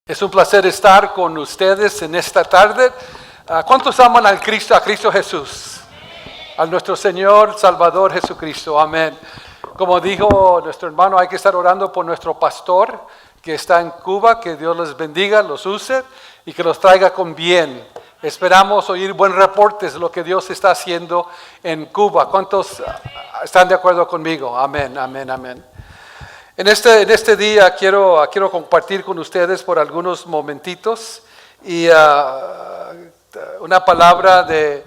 Es un placer estar con ustedes en esta tarde. ¿Cuántos aman a Cristo Jesús? A nuestro Señor Salvador Jesucristo. Amén. Como dijo nuestro hermano, hay que estar orando por nuestro pastor que está en Cuba. Que Dios les bendiga, los use y que los traiga con bien. Esperamos oír buen reportes de lo que Dios está haciendo en Cuba. ¿Cuántos están de acuerdo conmigo? Amén, amén, amén. En este día quiero compartir con ustedes por algunos momentitos y una palabra de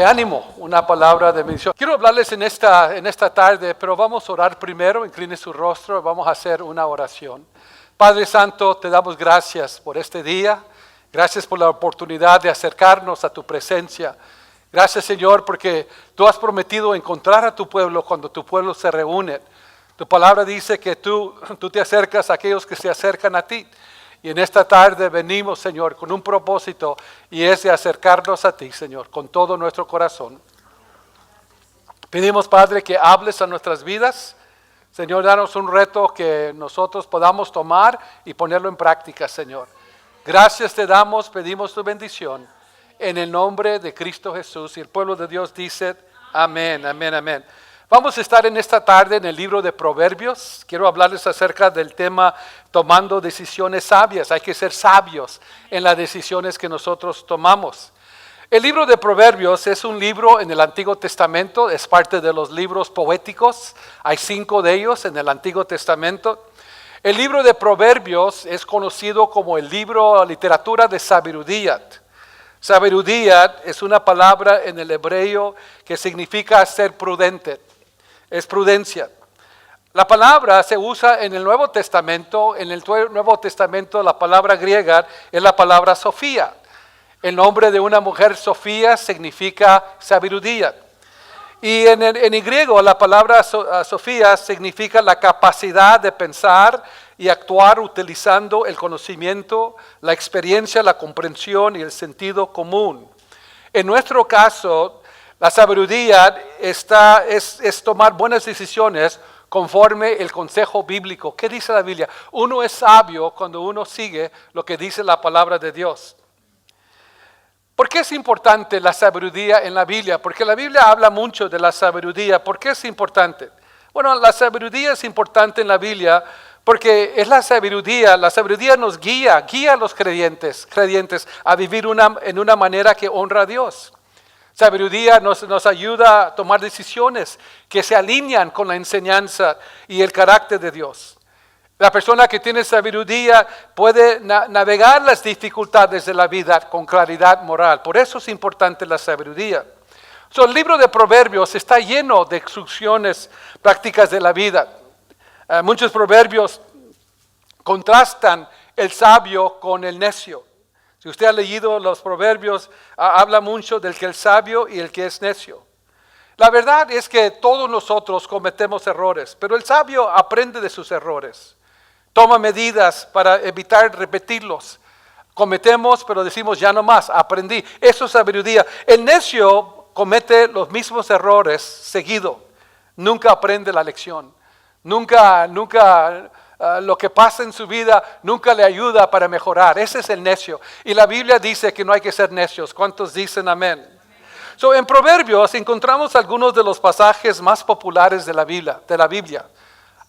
ánimo, una palabra de bendición. Quiero hablarles en esta tarde, pero vamos a orar primero. Incline su rostro, vamos a hacer una oración. Padre Santo, te damos gracias por este día. Gracias por la oportunidad de acercarnos a tu presencia. Gracias, Señor, porque tú has prometido encontrar a tu pueblo cuando tu pueblo se reúne. Tu palabra dice que tú te acercas a aquellos que se acercan a ti. Y en esta tarde venimos, Señor, con un propósito y es de acercarnos a ti, Señor, con todo nuestro corazón. Pedimos, Padre, que hables a nuestras vidas. Señor, danos un reto que nosotros podamos tomar y ponerlo en práctica, Señor. Gracias te damos, pedimos tu bendición. En el nombre de Cristo Jesús. Y el pueblo de Dios dice, amén, amén, amén. Vamos a estar en esta tarde en el libro de Proverbios. Quiero hablarles acerca del tema tomando decisiones sabias. Hay que ser sabios en las decisiones que nosotros tomamos. El libro de Proverbios es un libro en el Antiguo Testamento, es parte de los libros poéticos. Hay 5 de ellos en el Antiguo Testamento. El libro de Proverbios es conocido como el libro literatura de sabiduría. Sabiduría es una palabra en el hebreo que significa ser prudente. Es prudencia. La palabra se usa en el Nuevo Testamento. En el Nuevo Testamento la palabra griega es la palabra Sofía. El nombre de una mujer Sofía significa sabiduría. Y en griego la palabra Sofía significa la capacidad de pensar y actuar utilizando el conocimiento, la experiencia, la comprensión y el sentido común. En nuestro caso, la sabiduría es tomar buenas decisiones conforme el consejo bíblico. ¿Qué dice la Biblia? Uno es sabio cuando uno sigue lo que dice la palabra de Dios. ¿Por qué es importante la sabiduría en la Biblia? Porque la Biblia habla mucho de la sabiduría. ¿Por qué es importante? Bueno, la sabiduría es importante en la Biblia porque es la sabiduría nos guía a los creyentes a vivir en una manera que honra a Dios. Sabiduría nos ayuda a tomar decisiones que se alinean con la enseñanza y el carácter de Dios. La persona que tiene sabiduría puede navegar las dificultades de la vida con claridad moral. Por eso es importante la sabiduría. El libro de Proverbios está lleno de instrucciones prácticas de la vida. Muchos proverbios contrastan el sabio con el necio. Si usted ha leído los proverbios, habla mucho del que es sabio y el que es necio. La verdad es que todos nosotros cometemos errores, pero el sabio aprende de sus errores. Toma medidas para evitar repetirlos. Cometemos, pero decimos ya no más, aprendí. Eso es sabiduría. El necio comete los mismos errores seguido. Nunca aprende la lección. Nunca lo que pasa en su vida nunca le ayuda para mejorar. Ese es el necio. Y la Biblia dice que no hay que ser necios. ¿Cuántos dicen amén? En Proverbios encontramos algunos de los pasajes más populares de la Biblia.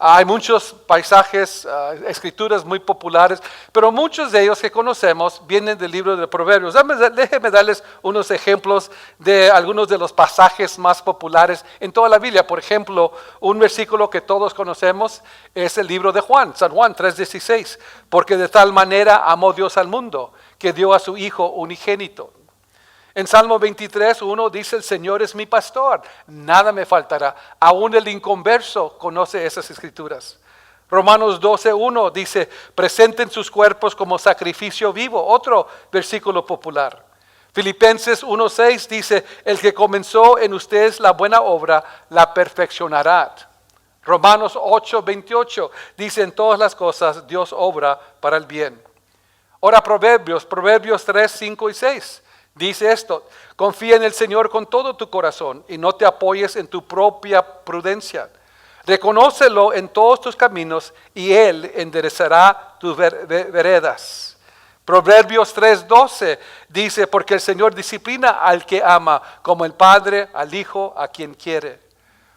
Hay muchos pasajes, escrituras muy populares, pero muchos de ellos que conocemos vienen del libro de Proverbios. Déjenme darles unos ejemplos de algunos de los pasajes más populares en toda la Biblia. Por ejemplo, un versículo que todos conocemos es el libro de Juan, San Juan 3:16. Porque de tal manera amó Dios al mundo, que dio a su Hijo unigénito. En Salmo 23:1 dice, el Señor es mi pastor, nada me faltará. Aún el inconverso conoce esas escrituras. Romanos 12:1 dice, presenten sus cuerpos como sacrificio vivo, otro versículo popular. Filipenses 1:6 dice, el que comenzó en ustedes la buena obra, la perfeccionará. Romanos 8:28 dice, en todas las cosas Dios obra para el bien. Ahora Proverbios 3:5 y 6. Dice esto, confía en el Señor con todo tu corazón y no te apoyes en tu propia prudencia. Reconócelo en todos tus caminos y Él enderezará tus veredas. Proverbios 3:12 dice, porque el Señor disciplina al que ama, como el Padre al Hijo a quien quiere.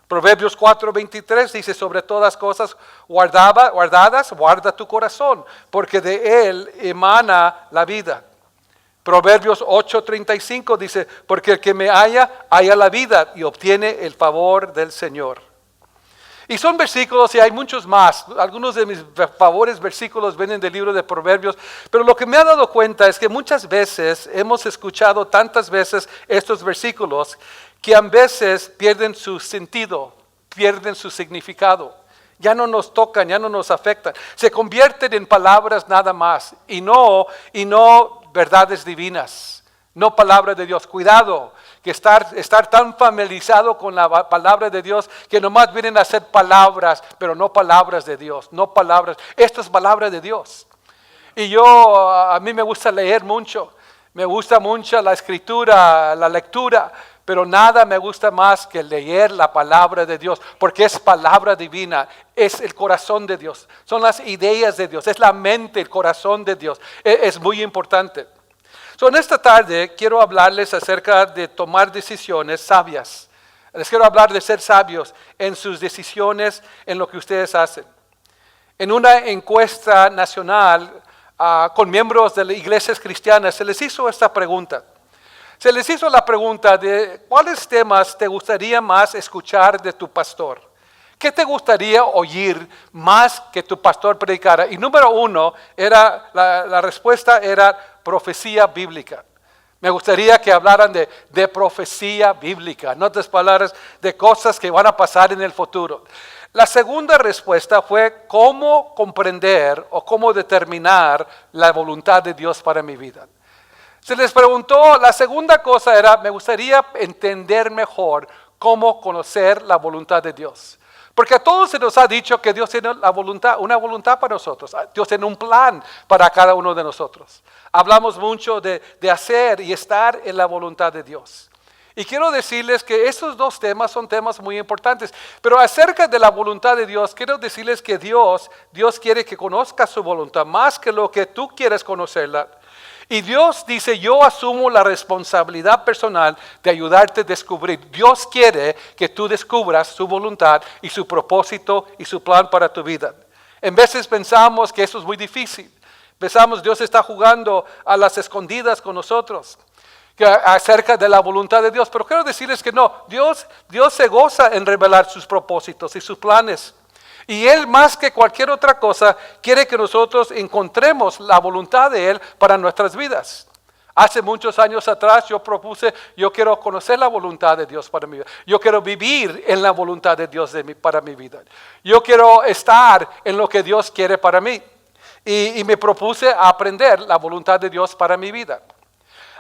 Proverbios 4:23 dice, sobre todas cosas guardadas, guarda tu corazón, porque de él emana la vida. Proverbios 8:35 dice, porque el que me halla la vida y obtiene el favor del Señor. Y son versículos y hay muchos más. Algunos de mis favores versículos vienen del libro de Proverbios. Pero lo que me ha dado cuenta es que muchas veces hemos escuchado tantas veces estos versículos que a veces pierden su sentido, pierden su significado. Ya no nos tocan, ya no nos afectan. Se convierten en palabras nada más y no verdades divinas. No palabra de Dios. Cuidado, que estar tan familiarizado con la palabra de Dios que nomás vienen a ser palabras, pero no palabras de Dios, no palabras. Esto es palabra de Dios. Y a mí me gusta leer mucho, me gusta mucho la escritura, la lectura, pero nada me gusta más que leer la palabra de Dios, porque es palabra divina, es el corazón de Dios, son las ideas de Dios, es la mente, el corazón de Dios, es muy importante. En esta tarde quiero hablarles acerca de tomar decisiones sabias. Les quiero hablar de ser sabios en sus decisiones, en lo que ustedes hacen. En una encuesta nacional con miembros de las iglesias cristianas se les hizo esta pregunta. Se les hizo la pregunta de cuáles temas te gustaría más escuchar de tu pastor. ¿Qué te gustaría oír más que tu pastor predicara? Y número uno, la respuesta era profecía bíblica. Me gustaría que hablaran de profecía bíblica, en otras palabras, de cosas que van a pasar en el futuro. La segunda respuesta fue cómo comprender o cómo determinar la voluntad de Dios para mi vida. Se les preguntó, la segunda cosa era, me gustaría entender mejor cómo conocer la voluntad de Dios. Porque a todos se nos ha dicho que Dios tiene una voluntad para nosotros. Dios tiene un plan para cada uno de nosotros. Hablamos mucho de hacer y estar en la voluntad de Dios. Y quiero decirles que esos dos temas son temas muy importantes. Pero acerca de la voluntad de Dios, quiero decirles que Dios quiere que conozcas su voluntad más que lo que tú quieres conocerla. Y Dios dice, yo asumo la responsabilidad personal de ayudarte a descubrir. Dios quiere que tú descubras su voluntad y su propósito y su plan para tu vida. En veces pensamos que eso es muy difícil. Pensamos Dios está jugando a las escondidas con nosotros acerca de la voluntad de Dios. Pero quiero decirles que no, Dios se goza en revelar sus propósitos y sus planes. Y Él más que cualquier otra cosa quiere que nosotros encontremos la voluntad de Él para nuestras vidas. Hace muchos años atrás yo quiero conocer la voluntad de Dios para mi vida. Yo quiero vivir en la voluntad de Dios para mi vida. Yo quiero estar en lo que Dios quiere para mí. Y me propuse aprender la voluntad de Dios para mi vida.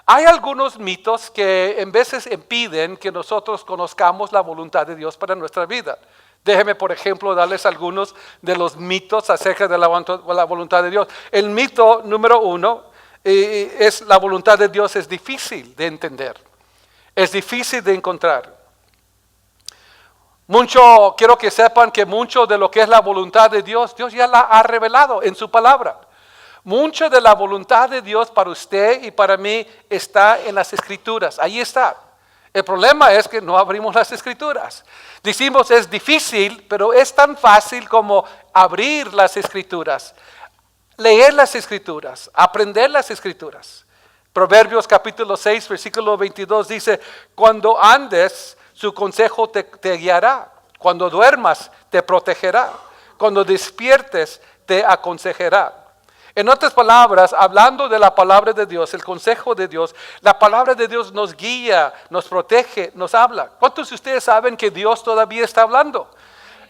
Hay algunos mitos que en veces impiden que nosotros conozcamos la voluntad de Dios para nuestra vida. Déjenme, por ejemplo, darles algunos de los mitos acerca de la voluntad de Dios. El mito número uno es la voluntad de Dios es difícil de entender. Es difícil de encontrar. Quiero que sepan que mucho de lo que es la voluntad de Dios ya la ha revelado en su palabra. Mucho de la voluntad de Dios para usted y para mí está en las Escrituras. Ahí está. El problema es que no abrimos las Escrituras. Decimos es difícil, pero es tan fácil como abrir las Escrituras, leer las Escrituras, aprender las Escrituras. Proverbios capítulo 6, versículo 22 dice, cuando andes, su consejo te guiará. Cuando duermas, te protegerá. Cuando despiertes, te aconsejará. En otras palabras, hablando de la palabra de Dios, el consejo de Dios, la palabra de Dios nos guía, nos protege, nos habla. ¿Cuántos de ustedes saben que Dios todavía está hablando?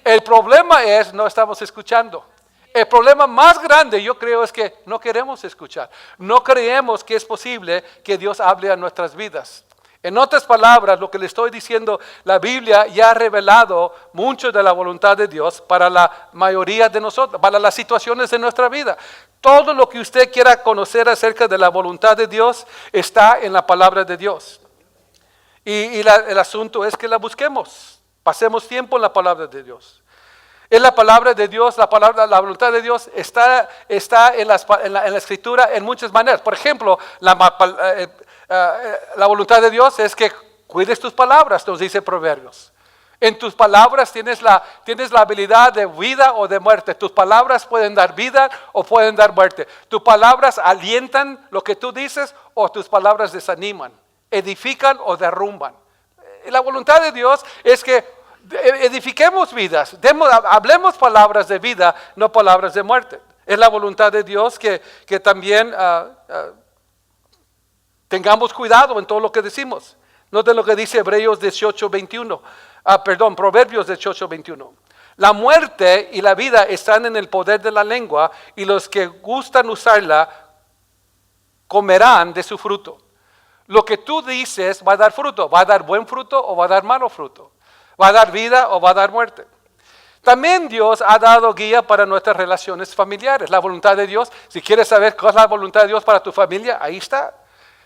El problema es no estamos escuchando. El problema más grande yo creo es que no queremos escuchar. No creemos que es posible que Dios hable a nuestras vidas. En otras palabras, lo que le estoy diciendo, la Biblia ya ha revelado mucho de la voluntad de Dios para la mayoría de nosotros, para las situaciones de nuestra vida. Todo lo que usted quiera conocer acerca de la voluntad de Dios está en la palabra de Dios. Y el asunto es que la busquemos, pasemos tiempo en la palabra de Dios. Es la palabra de Dios, la voluntad de Dios está en la Escritura en muchas maneras. Por ejemplo, la voluntad de Dios es que cuides tus palabras, nos dice Proverbios. En tus palabras tienes la habilidad de vida o de muerte. Tus palabras pueden dar vida o pueden dar muerte. Tus palabras alientan lo que tú dices o tus palabras desaniman, edifican o derrumban. La voluntad de Dios es que edifiquemos vidas, hablemos palabras de vida, no palabras de muerte. Es la voluntad de Dios que también tengamos cuidado en todo lo que decimos. Noten lo que dice Hebreos 18:21. Proverbios 18:21. La muerte y la vida están en el poder de la lengua, y los que gustan usarla comerán de su fruto. Lo que tú dices va a dar fruto. ¿Va a dar buen fruto o va a dar malo fruto? ¿Va a dar vida o va a dar muerte? También Dios ha dado guía para nuestras relaciones familiares. La voluntad de Dios, si quieres saber cuál es la voluntad de Dios para tu familia, ahí está.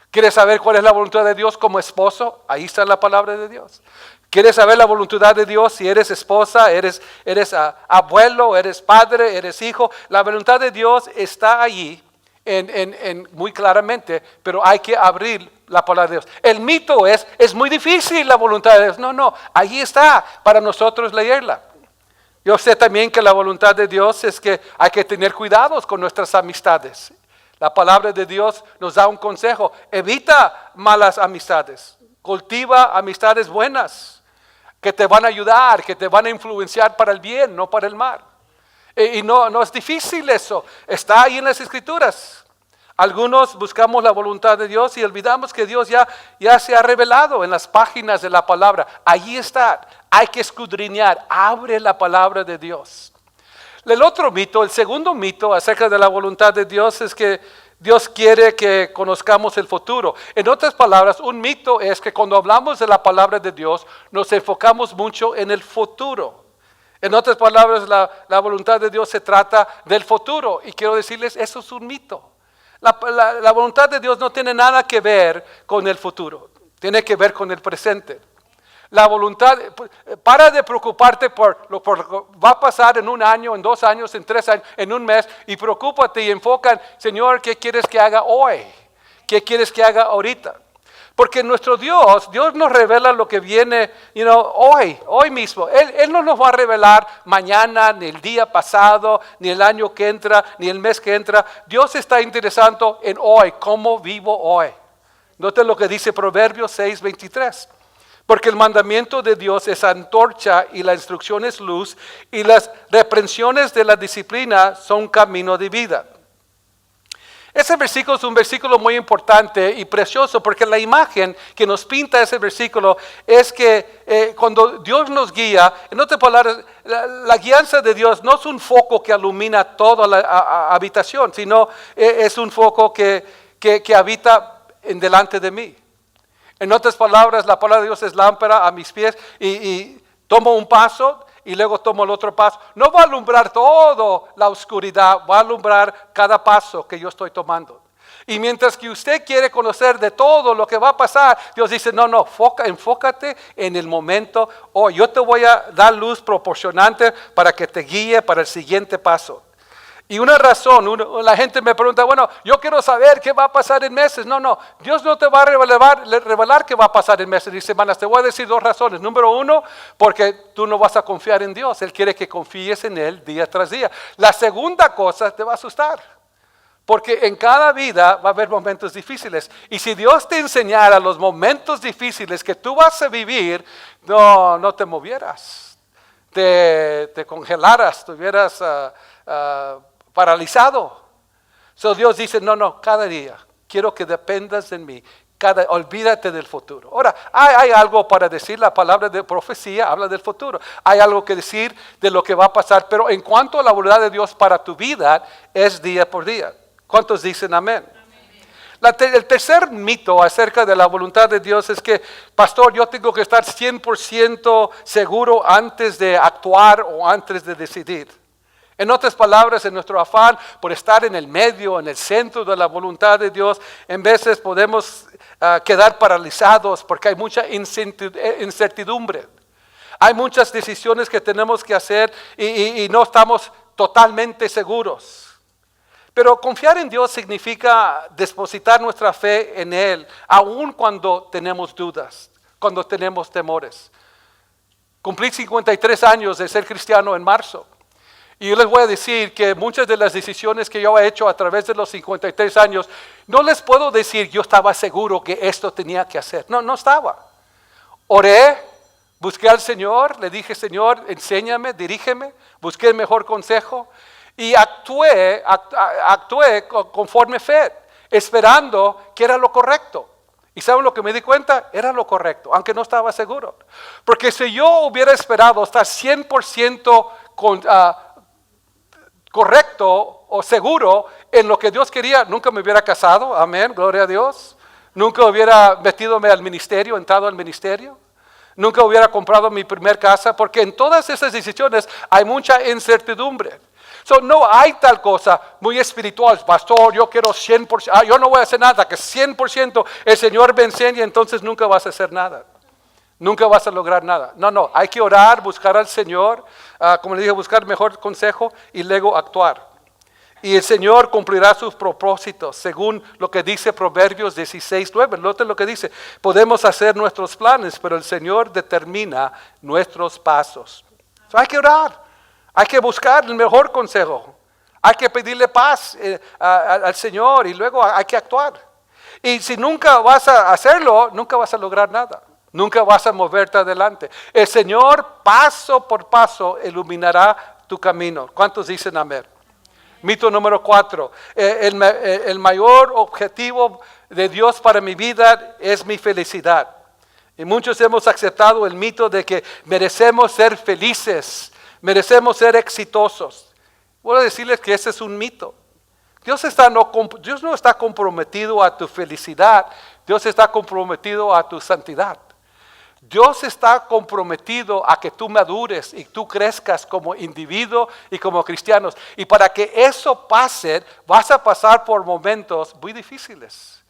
¿Quieres saber cuál es la voluntad de Dios como esposo? Ahí está la palabra de Dios. ¿Quieres saber la voluntad de Dios si eres esposa, eres abuelo, eres padre, eres hijo? La voluntad de Dios está allí muy claramente, pero hay que abrir la palabra de Dios. El mito es muy difícil la voluntad de Dios. No, allí está para nosotros leerla. Yo sé también que la voluntad de Dios es que hay que tener cuidados con nuestras amistades. La palabra de Dios nos da un consejo: evita malas amistades, cultiva amistades buenas, que te van a ayudar, que te van a influenciar para el bien, no para el mal. Y no es difícil eso, está ahí en las Escrituras. Algunos buscamos la voluntad de Dios y olvidamos que Dios ya se ha revelado en las páginas de la palabra. Allí está, hay que escudriñar, abre la palabra de Dios. El segundo mito acerca de la voluntad de Dios es que Dios quiere que conozcamos el futuro. En otras palabras, un mito es que cuando hablamos de la palabra de Dios, nos enfocamos mucho en el futuro. En otras palabras, la voluntad de Dios se trata del futuro. Y quiero decirles, eso es un mito. La voluntad de Dios no tiene nada que ver con el futuro. Tiene que ver con el presente. La voluntad, para de preocuparte por lo que va a pasar en un año, en 2 años, en 3 años, en un mes, y preocúpate y enfoca en, Señor, ¿qué quieres que haga hoy? ¿Qué quieres que haga ahorita? Porque nuestro Dios nos revela lo que viene, hoy mismo. Él no nos va a revelar mañana, ni el día pasado, ni el año que entra, ni el mes que entra. Dios está interesado en hoy, cómo vivo hoy. Noten lo que dice Proverbios 6:23. Porque el mandamiento de Dios es antorcha y la instrucción es luz, y las reprensiones de la disciplina son camino de vida. Ese versículo es un versículo muy importante y precioso, porque la imagen que nos pinta ese versículo es que cuando Dios nos guía, en otras palabras, la guianza de Dios no es un foco que ilumina toda la habitación, sino es un foco que habita en delante de mí. En otras palabras, la palabra de Dios es lámpara a mis pies y tomo un paso y luego tomo el otro paso. No va a alumbrar toda la oscuridad, va a alumbrar cada paso que yo estoy tomando. Y mientras que usted quiere conocer de todo lo que va a pasar, Dios dice, no, enfócate en el momento. Yo te voy a dar luz proporcionante para que te guíe para el siguiente paso. Y una razón, la gente me pregunta, yo quiero saber qué va a pasar en meses. No, Dios no te va a revelar qué va a pasar en meses ni semanas. Te voy a decir 2 razones. Número 1, porque tú no vas a confiar en Dios. Él quiere que confíes en Él día tras día. La segunda cosa, te va a asustar. Porque en cada vida va a haber momentos difíciles. Y si Dios te enseñara los momentos difíciles que tú vas a vivir, no te movieras. Te congelaras, estuvieras paralizado. Dios dice, no, cada día quiero que dependas de mí. Olvídate del futuro. Ahora, hay algo para decir. La palabra de profecía habla del futuro. Hay algo que decir de lo que va a pasar. Pero en cuanto a la voluntad de Dios para tu vida, es día por día. ¿Cuántos dicen amén? El tercer mito acerca de la voluntad de Dios es que, pastor, yo tengo que estar 100% seguro antes de actuar o antes de decidir. En otras palabras, en nuestro afán por estar en el medio, en el centro de la voluntad de Dios, en veces podemos quedar paralizados porque hay mucha incertidumbre. Hay muchas decisiones que tenemos que hacer y no estamos totalmente seguros. Pero confiar en Dios significa depositar nuestra fe en Él, aun cuando tenemos dudas, cuando tenemos temores. Cumplí 53 años de ser cristiano en marzo. Y yo les voy a decir que muchas de las decisiones que yo he hecho a través de los 53 años, no les puedo decir yo estaba seguro que esto tenía que hacer. No estaba. Oré, busqué al Señor, le dije, Señor, enséñame, dirígeme, busqué el mejor consejo y actué conforme fe, esperando que era lo correcto. ¿Y saben lo que me di cuenta? Era lo correcto, aunque no estaba seguro. Porque si yo hubiera esperado estar 100% correcto o seguro en lo que Dios quería, nunca me hubiera casado, amén, gloria a Dios. Nunca hubiera metidome al ministerio, entrado al ministerio. Nunca hubiera comprado mi primer casa, porque en todas esas decisiones hay mucha incertidumbre. No hay tal cosa muy espiritual, pastor, yo quiero 100%, yo no voy a hacer nada, que 100% el Señor me enseñe, entonces nunca vas a hacer nada. Nunca vas a lograr nada. No, hay que orar, buscar al Señor, como le dije, buscar mejor consejo y luego actuar. Y el Señor cumplirá sus propósitos, según lo que dice Proverbios 16:9. Noten lo que dice, podemos hacer nuestros planes, pero el Señor determina nuestros pasos. Hay que orar, hay que buscar el mejor consejo, hay que pedirle paz al Señor y luego hay que actuar. Y si nunca vas a hacerlo, nunca vas a lograr nada. Nunca vas a moverte adelante. El Señor paso por paso iluminará tu camino. ¿Cuántos dicen amén? Mito número 4. El mayor objetivo de Dios para mi vida es mi felicidad. Y muchos hemos aceptado el mito de que merecemos ser felices, merecemos ser exitosos. Voy a decirles que ese es un mito. Dios no está comprometido a tu felicidad, Dios está comprometido a tu santidad. Dios está comprometido a que tú madures y tú crezcas como individuo y como cristianos. Y para que eso pase, vas a pasar por momentos muy difíciles.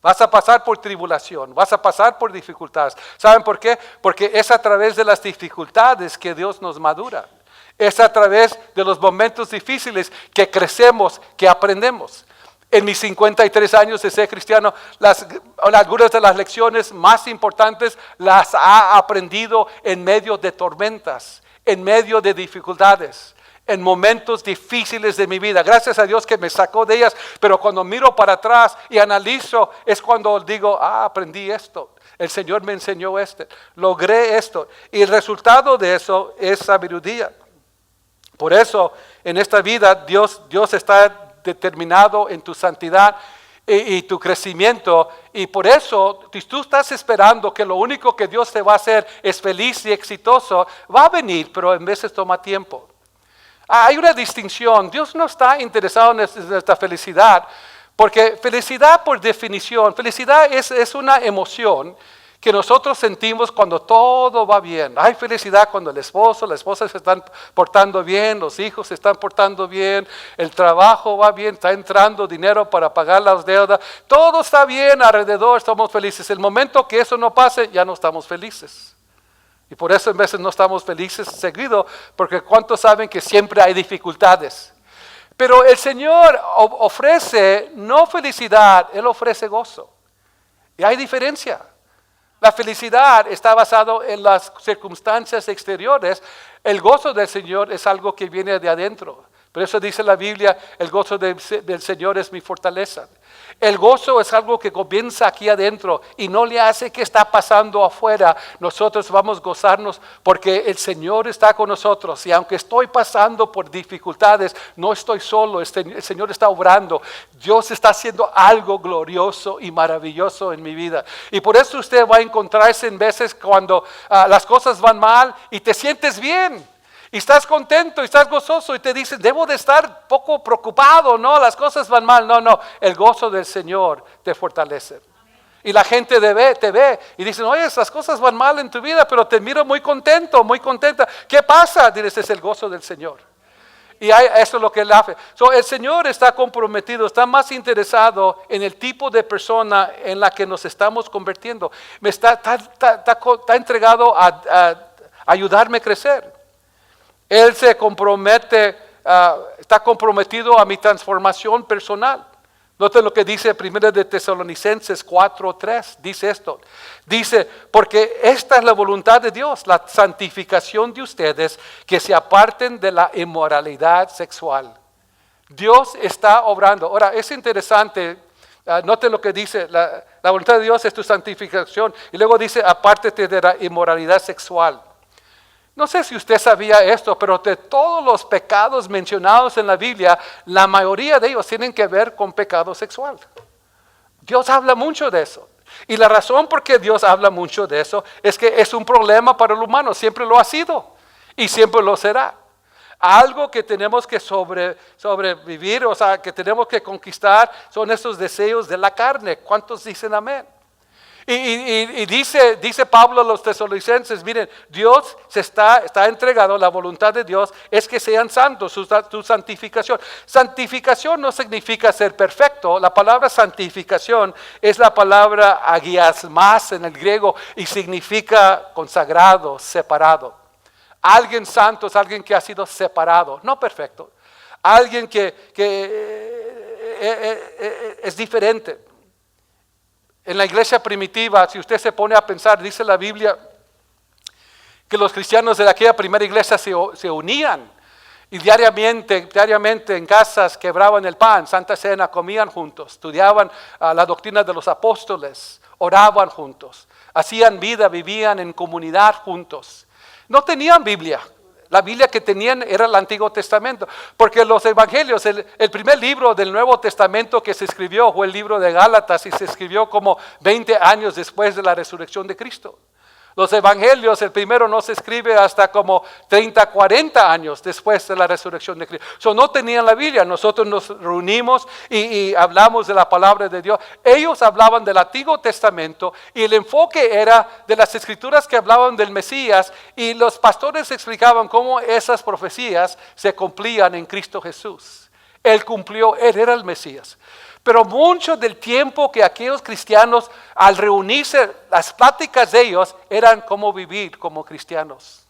Vas a pasar por tribulación, vas a pasar por dificultades. ¿Saben por qué? Porque es a través de las dificultades que Dios nos madura. Es a través de los momentos difíciles que crecemos, que aprendemos. En mis 53 años de ser cristiano, algunas de las lecciones más importantes las ha aprendido en medio de tormentas, en medio de dificultades, en momentos difíciles de mi vida. Gracias a Dios que me sacó de ellas, pero cuando miro para atrás y analizo, es cuando digo, aprendí esto. El Señor me enseñó esto, logré esto. Y el resultado de eso es sabiduría. Por eso, en esta vida, Dios está determinado en tu santidad y tu crecimiento, y por eso si tú estás esperando que lo único que Dios te va a hacer es feliz y exitoso, va a venir, pero en veces toma tiempo. Hay una distinción. Dios no está interesado en nuestra felicidad, porque felicidad por definición, felicidad es una emoción que nosotros sentimos cuando todo va bien. Hay felicidad cuando el esposo, la esposa se están portando bien, los hijos se están portando bien, el trabajo va bien, está entrando dinero para pagar las deudas, todo está bien alrededor, estamos felices. El momento que eso no pase, ya no estamos felices. Y por eso en veces no estamos felices seguido, porque ¿cuántos saben que siempre hay dificultades? Pero el Señor ofrece no felicidad, Él ofrece gozo. Y hay diferencia. La felicidad está basada en las circunstancias exteriores. El gozo del Señor es algo que viene de adentro. Por eso dice la Biblia, el gozo del Señor es mi fortaleza. El gozo es algo que comienza aquí adentro y no le hace que está pasando afuera. Nosotros vamos a gozarnos porque el Señor está con nosotros. Y aunque estoy pasando por dificultades, no estoy solo. El Señor está obrando. Dios está haciendo algo glorioso y maravilloso en mi vida. Y por eso usted va a encontrarse en veces cuando las cosas van mal y te sientes bien. Y estás contento y estás gozoso y te dices, debo de estar poco preocupado, no, las cosas van mal. No, el gozo del Señor te fortalece. Y la gente te ve y dicen, oye, esas cosas van mal en tu vida, pero te miro muy contento, muy contenta. ¿Qué pasa? Dices, es el gozo del Señor. Y eso es lo que Él hace. El Señor está comprometido, está más interesado en el tipo de persona en la que nos estamos convirtiendo. Está entregado ayudarme a crecer. Él se compromete, está comprometido a mi transformación personal. Noten lo que dice 1 de Tesalonicenses 4:3, dice esto. Dice, porque esta es la voluntad de Dios, la santificación de ustedes, que se aparten de la inmoralidad sexual. Dios está obrando. Ahora, es interesante, noten lo que dice, la voluntad de Dios es tu santificación. Y luego dice, apártate de la inmoralidad sexual. No sé si usted sabía esto, pero de todos los pecados mencionados en la Biblia, la mayoría de ellos tienen que ver con pecado sexual. Dios habla mucho de eso. Y la razón por qué Dios habla mucho de eso es que es un problema para el humano, siempre lo ha sido y siempre lo será. Algo que tenemos que sobrevivir, o sea, que tenemos que conquistar son esos deseos de la carne. ¿Cuántos dicen amén? Y dice Pablo a los tesalonicenses, miren, Dios está entregado, la voluntad de Dios es que sean santos, su santificación. Santificación no significa ser perfecto, la palabra santificación es la palabra agiasmas en el griego y significa consagrado, separado. Alguien santo es alguien que ha sido separado, no perfecto, alguien que es diferente. En la iglesia primitiva, si usted se pone a pensar, dice la Biblia que los cristianos de aquella primera iglesia se unían y diariamente en casas quebraban el pan, Santa Cena, comían juntos, estudiaban la doctrina de los apóstoles, oraban juntos, hacían vida, vivían en comunidad juntos. No tenían Biblia. La Biblia que tenían era el Antiguo Testamento, porque los evangelios, el primer libro del Nuevo Testamento que se escribió fue el libro de Gálatas y se escribió como 20 años después de la resurrección de Cristo. Los evangelios, el primero no se escribe hasta como 30, 40 años después de la resurrección de Cristo. No tenían la Biblia, nosotros nos reunimos y hablamos de la palabra de Dios. Ellos hablaban del Antiguo Testamento y el enfoque era de las escrituras que hablaban del Mesías y los pastores explicaban cómo esas profecías se cumplían en Cristo Jesús. Él cumplió, Él era el Mesías. Pero mucho del tiempo que aquellos cristianos, al reunirse, las pláticas de ellos eran cómo vivir como cristianos.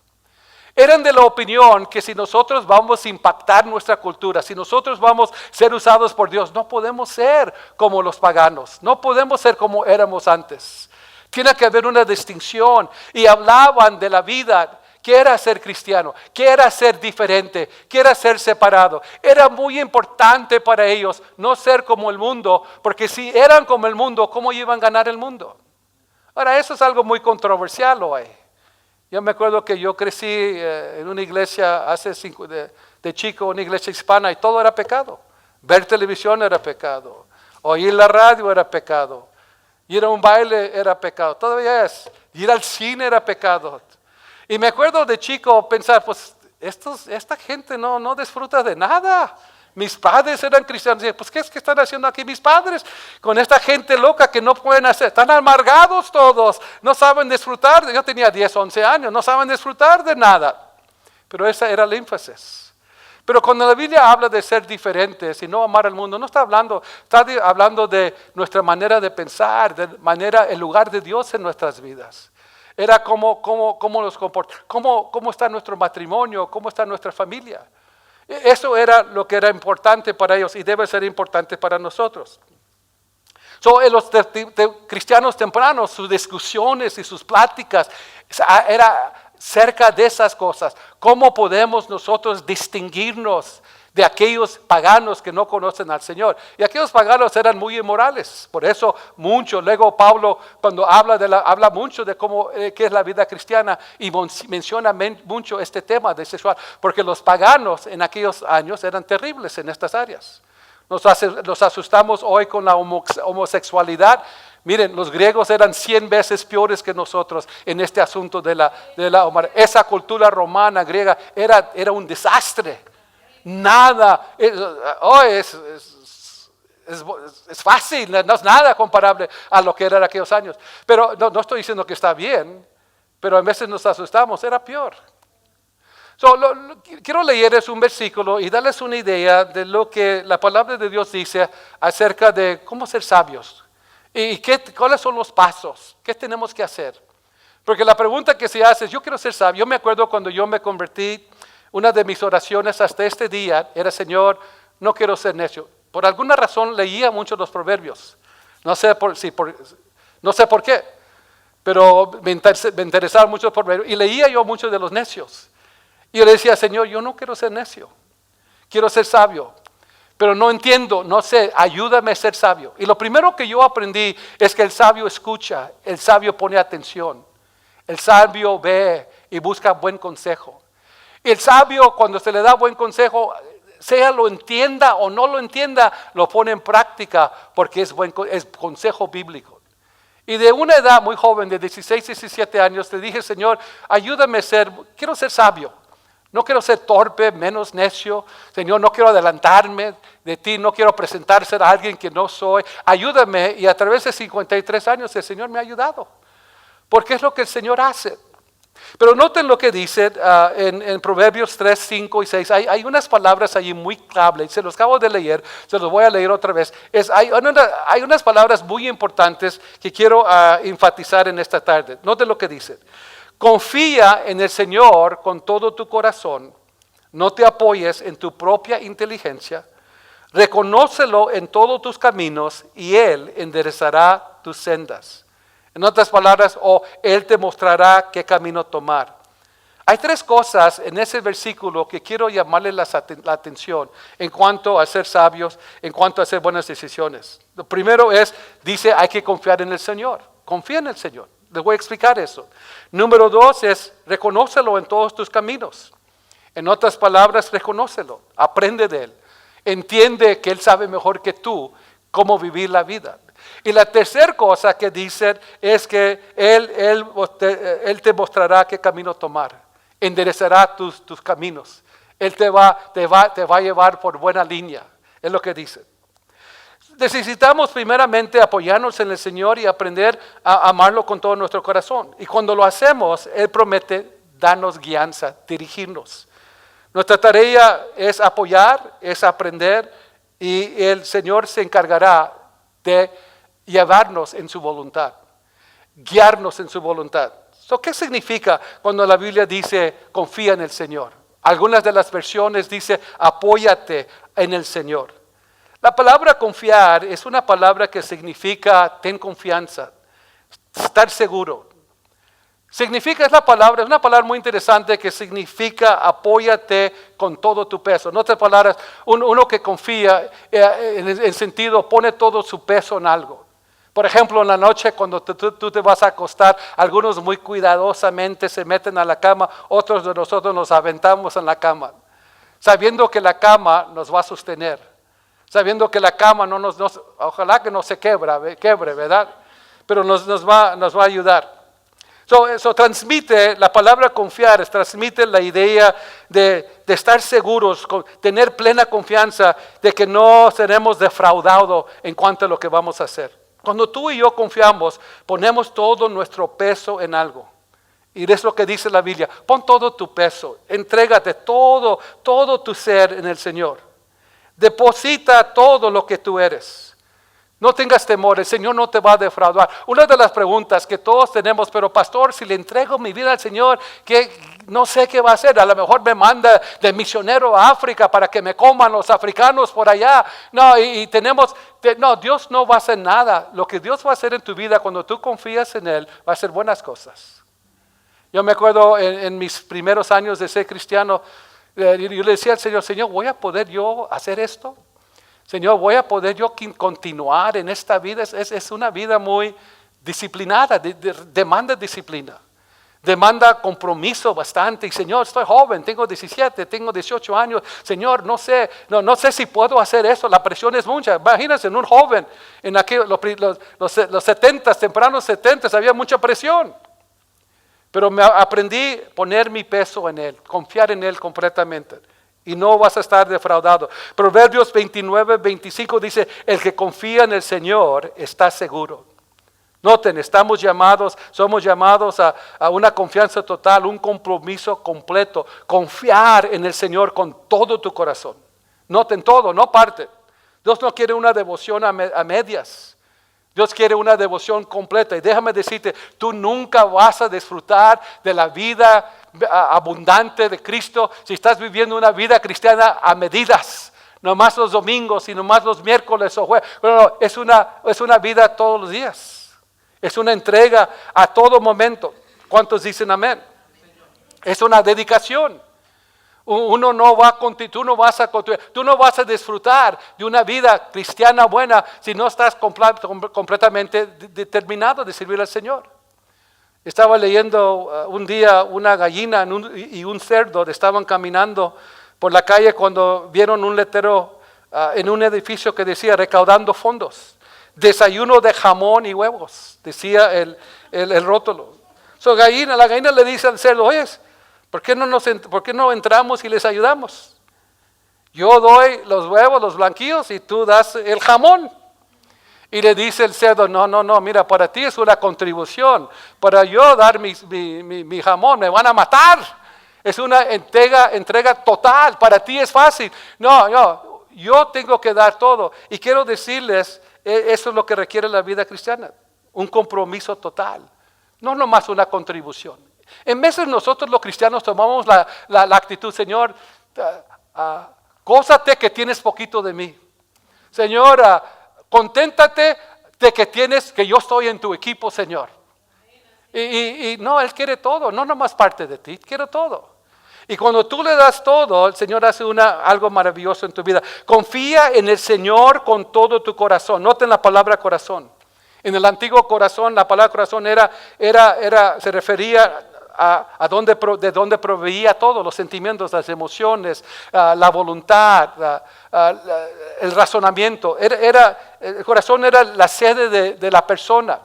Eran de la opinión que si nosotros vamos a impactar nuestra cultura, si nosotros vamos a ser usados por Dios, no podemos ser como los paganos, no podemos ser como éramos antes. Tiene que haber una distinción y hablaban de la vida. ¿Qué era ser cristiano? ¿Qué era ser diferente? ¿Qué era ser separado? Era muy importante para ellos no ser como el mundo, porque si eran como el mundo, ¿cómo iban a ganar el mundo? Ahora, eso es algo muy controversial hoy. Yo me acuerdo que yo crecí en una iglesia de chico, una iglesia hispana, y todo era pecado. Ver televisión era pecado. Oír la radio era pecado. Ir a un baile era pecado. Todavía es. Ir al cine era pecado. Y me acuerdo de chico pensar, pues esta gente no disfruta de nada. Mis padres eran cristianos. Y pues ¿qué es que están haciendo aquí mis padres? Con esta gente loca que no pueden hacer. Están amargados todos. No saben disfrutar. Yo tenía 10, 11 años. No saben disfrutar de nada. Pero esa era el énfasis. Pero cuando la Biblia habla de ser diferentes y no amar al mundo, no está hablando de nuestra manera de pensar, el lugar de Dios en nuestras vidas. Era cómo nos comportamos, cómo está nuestro matrimonio, cómo está nuestra familia. Eso era lo que era importante para ellos y debe ser importante para nosotros. Los cristianos tempranos, sus discusiones y sus pláticas era cerca de esas cosas. ¿Cómo podemos nosotros distinguirnos de aquellos paganos que no conocen al Señor? Y aquellos paganos eran muy inmorales. Por eso luego Pablo cuando habla mucho de qué es la vida cristiana y menciona mucho este tema de sexual, porque los paganos en aquellos años eran terribles en estas áreas. Nos asustamos hoy con la homosexualidad. Miren, los griegos eran 100 veces peores que nosotros en este asunto de la esa cultura romana, griega, era un desastre. Nada, es fácil, no es nada comparable a lo que era en aquellos años. Pero no estoy diciendo que está bien, pero a veces nos asustamos, era peor. Quiero leerles un versículo y darles una idea de lo que la palabra de Dios dice acerca de cómo ser sabios y cuáles son los pasos, qué tenemos que hacer Porque la pregunta que se hace es, yo quiero ser sabio. Yo me acuerdo cuando yo me convertí, una de mis oraciones hasta este día era, Señor, no quiero ser necio. Por alguna razón leía mucho los proverbios. No sé por qué, pero me interesaban mucho los proverbios. Y leía yo muchos de los necios. Y yo le decía, Señor, yo no quiero ser necio. Quiero ser sabio. Pero no entiendo, no sé, ayúdame a ser sabio. Y lo primero que yo aprendí es que el sabio escucha, el sabio pone atención. El sabio ve y busca buen consejo. Y el sabio, cuando se le da buen consejo, sea lo entienda o no lo entienda, lo pone en práctica porque es consejo bíblico. Y de una edad muy joven, de 16, 17 años, le dije, Señor, ayúdame quiero ser sabio. No quiero ser torpe, menos necio. Señor, no quiero adelantarme de ti, no quiero presentarse a alguien que no soy. Ayúdame. Y a través de 53 años el Señor me ha ayudado. Porque es lo que el Señor hace. Pero noten lo que dice en Proverbios 3, 5 y 6. Hay unas palabras allí muy claves. Se los acabo de leer, se los voy a leer otra vez. Hay unas palabras muy importantes que quiero enfatizar en esta tarde. Noten lo que dice. Confía en el Señor con todo tu corazón. No te apoyes en tu propia inteligencia. Reconócelo en todos tus caminos y Él enderezará tus sendas. En otras palabras, Él te mostrará qué camino tomar. Hay tres cosas en ese versículo que quiero llamarle la atención en cuanto a ser sabios, en cuanto a hacer buenas decisiones. Lo primero dice, hay que confiar en el Señor. Confía en el Señor. Les voy a explicar eso. Número 2 es, reconócelo en todos tus caminos. En otras palabras, reconócelo, aprende de Él. Entiende que Él sabe mejor que tú cómo vivir la vida. Y la tercera cosa que dice es que Él te mostrará qué camino tomar. Enderezará tus caminos. Él te va a llevar por buena línea. Es lo que dice. Necesitamos primeramente apoyarnos en el Señor y aprender a amarlo con todo nuestro corazón. Y cuando lo hacemos, Él promete darnos guianza, dirigirnos. Nuestra tarea es apoyar, es aprender y el Señor se encargará de llevarnos en su voluntad, guiarnos en su voluntad. ¿Qué significa cuando la Biblia dice confía en el Señor? Algunas de las versiones dice apóyate en el Señor. La palabra confiar es una palabra que significa ten confianza, estar seguro. Es una palabra muy interesante que significa apóyate con todo tu peso. En otras palabras, uno que confía en el sentido pone todo su peso en algo. Por ejemplo, en la noche cuando tú te vas a acostar, algunos muy cuidadosamente se meten a la cama, otros de nosotros nos aventamos en la cama, sabiendo que la cama nos va a sostener, sabiendo que la cama ojalá que no se quebre, ¿verdad? Pero nos va a ayudar. Eso transmite, la palabra confiar, transmite la idea de estar seguros, tener plena confianza de que no seremos defraudados en cuanto a lo que vamos a hacer. Cuando tú y yo confiamos, ponemos todo nuestro peso en algo. Y es lo que dice la Biblia, pon todo tu peso, entrégate todo tu ser en el Señor. Deposita todo lo que tú eres. No tengas temor, el Señor no te va a defraudar. Una de las preguntas que todos tenemos, pero pastor, si le entrego mi vida al Señor, no sé qué va a hacer. A lo mejor me manda de misionero a África para que me coman los africanos por allá. No, Dios no va a hacer nada. Lo que Dios va a hacer en tu vida cuando tú confías en Él, va a hacer buenas cosas. Yo me acuerdo en mis primeros años de ser cristiano, yo le decía al Señor, Señor, ¿voy a poder yo hacer esto? Señor, ¿voy a poder yo continuar en esta vida? Es una vida muy disciplinada, demanda disciplina, demanda compromiso bastante. Y Señor, estoy joven, tengo 17, tengo 18 años. Señor, no sé si puedo hacer eso, la presión es mucha. Imagínense, en un joven, en los 70, tempranos 70, había mucha presión. Pero aprendí a poner mi peso en Él, confiar en Él completamente. Y no vas a estar defraudado. Proverbios 29, 25 dice, el que confía en el Señor está seguro. Noten, somos llamados a una confianza total, un compromiso completo. Confiar en el Señor con todo tu corazón. Noten todo, no parte. Dios no quiere una devoción a medias. Dios quiere una devoción completa. Y déjame decirte, tú nunca vas a disfrutar de la vida abundante de Cristo si estás viviendo una vida cristiana a medidas. No más los domingos y no más los miércoles o jueves. No, es una vida todos los días. Es una entrega a todo momento. ¿Cuántos dicen amén? Es una dedicación. Tú no vas a disfrutar de una vida cristiana buena si no estás completamente determinado de servir al Señor. Estaba leyendo un día una gallina y un cerdo estaban caminando por la calle cuando vieron un letrero en un edificio que decía recaudando fondos. Desayuno de jamón y huevos, decía el rótulo. La gallina le dice al cerdo, oye, ¿por qué no entramos y les ayudamos? Yo doy los huevos, los blanquillos y tú das el jamón. Y le dice el cerdo, no, mira, para ti es una contribución. Para yo dar mi jamón, me van a matar. Es una entrega total, para ti es fácil. No, yo tengo que dar todo. Y quiero decirles, eso es lo que requiere la vida cristiana, un compromiso total. No nomás una contribución. En veces nosotros los cristianos tomamos la actitud, Señor, gózate que tienes poquito de mí. Señor, conténtate de que yo estoy en tu equipo, Señor. Y no, Él quiere todo, no nomás parte de ti, quiere todo. Y cuando tú le das todo, el Señor hace algo maravilloso en tu vida. Confía en el Señor con todo tu corazón. Noten la palabra corazón. En el antiguo corazón, la palabra corazón se refería de dónde proveía todos los sentimientos, las emociones, la voluntad, el razonamiento. El corazón era la sede de la persona.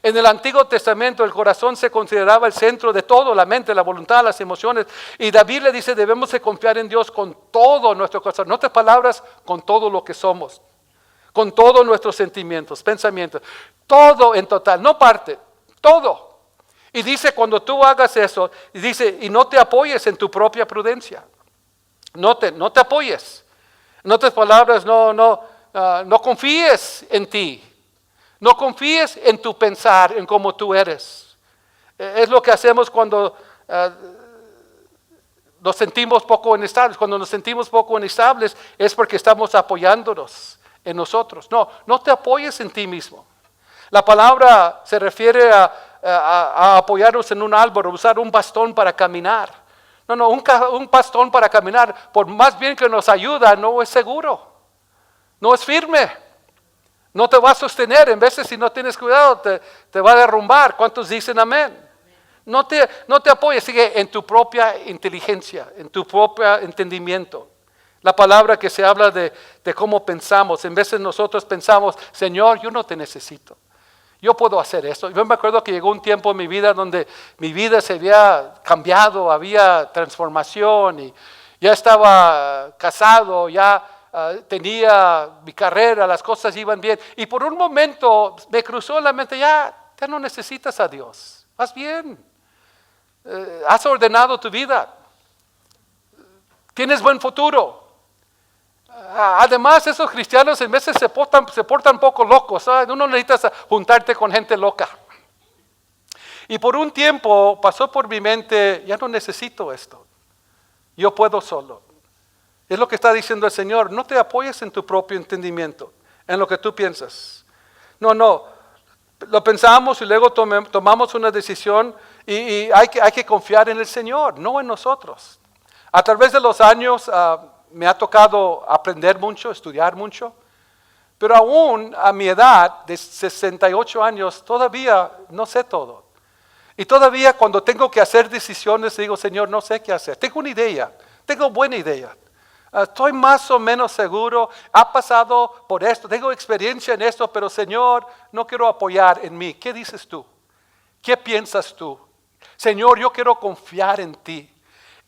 En el Antiguo Testamento el corazón se consideraba el centro de todo, la mente, la voluntad, las emociones. Y David le dice, debemos de confiar en Dios con todo nuestro corazón. En otras palabras, con todo lo que somos, con todos nuestros sentimientos, pensamientos, todo en total, no parte, todo. Y dice, cuando tú hagas eso, y no te apoyes en tu propia prudencia. No te apoyes. En otras palabras, no confíes en ti. No confíes en tu pensar, en cómo tú eres. Es lo que hacemos cuando nos sentimos poco inestables. Cuando nos sentimos poco inestables es porque estamos apoyándonos en nosotros. No te apoyes en ti mismo. La palabra se refiere a apoyarnos en un árbol, usar un bastón para caminar. Un bastón para caminar, por más bien que nos ayuda, no es seguro, no es firme, no te va a sostener. En veces si no tienes cuidado te va a derrumbar. ¿Cuántos dicen amén? No te apoyes, sigue en tu propia inteligencia, en tu propio entendimiento. La palabra que se habla de cómo pensamos. En veces nosotros pensamos, Señor, yo no te necesito. Yo puedo hacer esto. Yo me acuerdo que llegó un tiempo en mi vida donde mi vida se había cambiado, había transformación y ya estaba casado, ya tenía mi carrera, las cosas iban bien. Y por un momento me cruzó en la mente, ya no necesitas a Dios. Vas bien. Has ordenado tu vida. Tienes buen futuro. Además, esos cristianos en veces se portan un poco locos. ¿Sabes? Uno necesita juntarte con gente loca. Y por un tiempo pasó por mi mente, ya no necesito esto. Yo puedo solo. Es lo que está diciendo el Señor. No te apoyes en tu propio entendimiento, en lo que tú piensas. No. Lo pensamos y luego tomamos una decisión y hay que confiar en el Señor, no en nosotros. A través de los años me ha tocado aprender mucho, estudiar mucho, pero aún a mi edad de 68 años todavía no sé todo. Y todavía cuando tengo que hacer decisiones digo, Señor, no sé qué hacer. Tengo una idea, tengo buena idea. Estoy más o menos seguro, ha pasado por esto, tengo experiencia en esto, pero Señor, no quiero apoyar en mí. ¿Qué dices tú? ¿Qué piensas tú? Señor, yo quiero confiar en ti.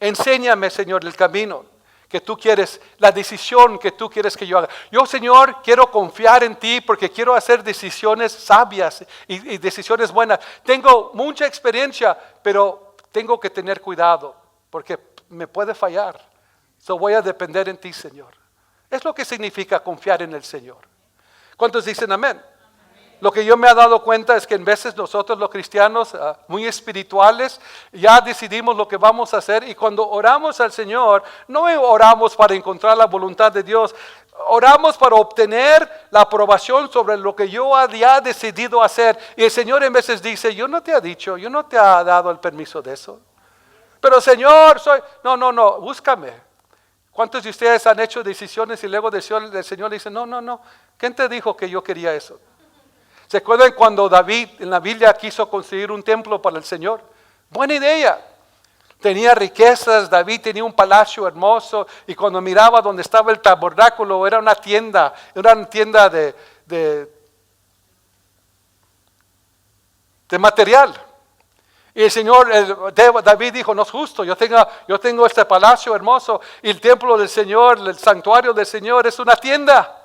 Enséñame, Señor, el camino que tú quieres, la decisión que tú quieres que yo haga. Yo, Señor, quiero confiar en ti porque quiero hacer decisiones sabias y decisiones buenas. Tengo mucha experiencia, pero tengo que tener cuidado porque me puede fallar. Voy a depender en ti, Señor. Es lo que significa confiar en el Señor. ¿Cuántos dicen amén? lo que yo me he dado cuenta es que en veces nosotros los cristianos muy espirituales ya decidimos lo que vamos a hacer y cuando oramos al Señor, no oramos para encontrar la voluntad de Dios, oramos para obtener la aprobación sobre lo que yo había decidido hacer. Y el Señor en veces dice, yo no te he dicho, yo no te he dado el permiso de eso. Pero Señor, no, búscame. ¿Cuántos de ustedes han hecho decisiones y luego el Señor le dice, no, ¿quién te dijo que yo quería eso? ¿Se acuerdan cuando David en la Biblia quiso construir un templo para el Señor? Buena idea. Tenía riquezas, David tenía un palacio hermoso y cuando miraba donde estaba el tabernáculo era una tienda de material. Y el Señor, David dijo, no es justo, yo tengo este palacio hermoso y el templo del Señor, el santuario del Señor es una tienda.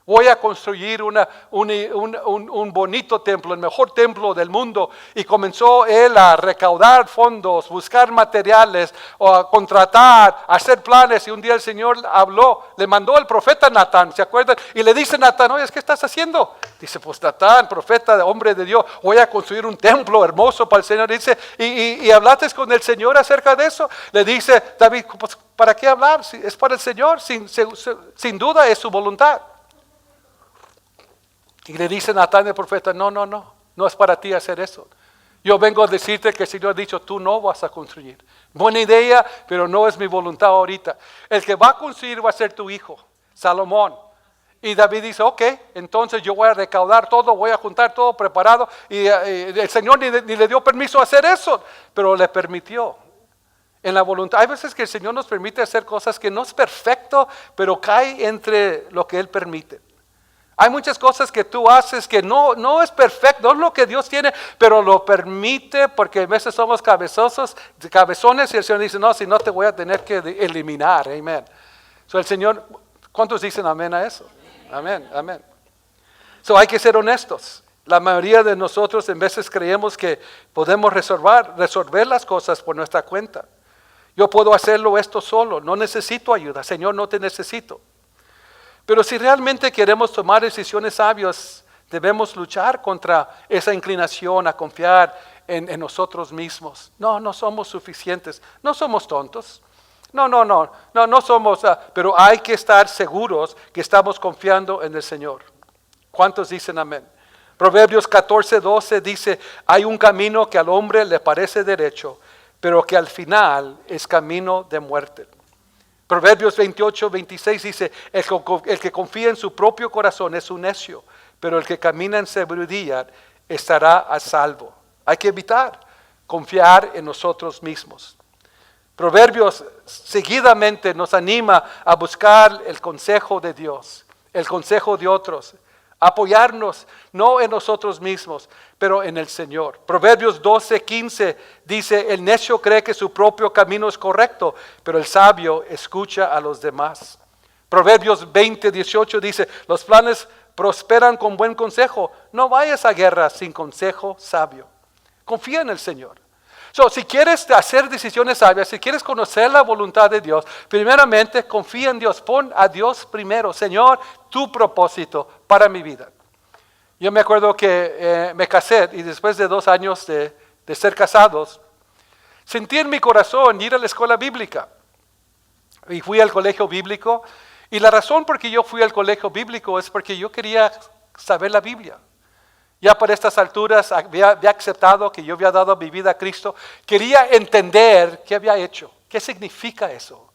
Voy a construir un bonito templo, el mejor templo del mundo. Y comenzó él a recaudar fondos, buscar materiales, o a contratar, a hacer planes. Y un día el Señor habló, le mandó al profeta Natán, ¿se acuerdan? Y le dice Natán, oye, ¿qué estás haciendo? Dice, pues Natán, profeta, hombre de Dios, voy a construir un templo hermoso para el Señor. Dice, ¿y hablaste con el Señor acerca de eso? Le dice David, pues, ¿para qué hablar? Si es para el Señor, sin duda es su voluntad. Y le dice Natán el profeta, no es para ti hacer eso. Yo vengo a decirte que el Señor ha dicho, tú no vas a construir. Buena idea, pero no es mi voluntad ahorita. El que va a construir va a ser tu hijo, Salomón. Y David dice, ok, entonces yo voy a recaudar todo, voy a juntar todo preparado. Y el Señor ni le dio permiso a hacer eso, pero le permitió. En la voluntad, hay veces que el Señor nos permite hacer cosas que no es perfecto, pero cae entre lo que Él permite. Hay muchas cosas que tú haces que no es perfecto, no es lo que Dios tiene, pero lo permite porque a veces somos cabezones y el Señor dice, no, si no te voy a tener que eliminar, amén. So el Señor, ¿cuántos dicen amén a eso? Amén. So hay que ser honestos. La mayoría de nosotros en veces creemos que podemos resolver las cosas por nuestra cuenta. Yo puedo hacerlo esto solo, no necesito ayuda, Señor, no te necesito. Pero si realmente queremos tomar decisiones sabias, debemos luchar contra esa inclinación a confiar en nosotros mismos. No somos suficientes, no somos tontos. No somos, pero hay que estar seguros que estamos confiando en el Señor. ¿Cuántos dicen amén? Proverbios 14:12 dice, hay un camino que al hombre le parece derecho, pero que al final es camino de muerte. Proverbios 28:26 dice, el que confía en su propio corazón es un necio, pero el que camina en sabiduría estará a salvo. Hay que evitar confiar en nosotros mismos. Proverbios seguidamente nos anima a buscar el consejo de Dios, el consejo de otros, apoyarnos no en nosotros mismos, pero en el Señor. Proverbios 12:15 dice, el necio cree que su propio camino es correcto, pero el sabio escucha a los demás. Proverbios 20:18 dice, los planes prosperan con buen consejo, no vayas a guerra sin consejo sabio. Confía en el Señor. Si quieres hacer decisiones sabias, si quieres conocer la voluntad de Dios, primeramente confía en Dios, pon a Dios primero. Señor, tu propósito para mi vida. Yo me acuerdo que me casé y después de 2 años de ser casados, sentí en mi corazón ir a la escuela bíblica. Y fui al colegio bíblico. Y la razón por que yo fui al colegio bíblico es porque yo quería saber la Biblia. Ya para estas alturas había aceptado que yo había dado mi vida a Cristo. Quería entender qué había hecho, qué significa eso,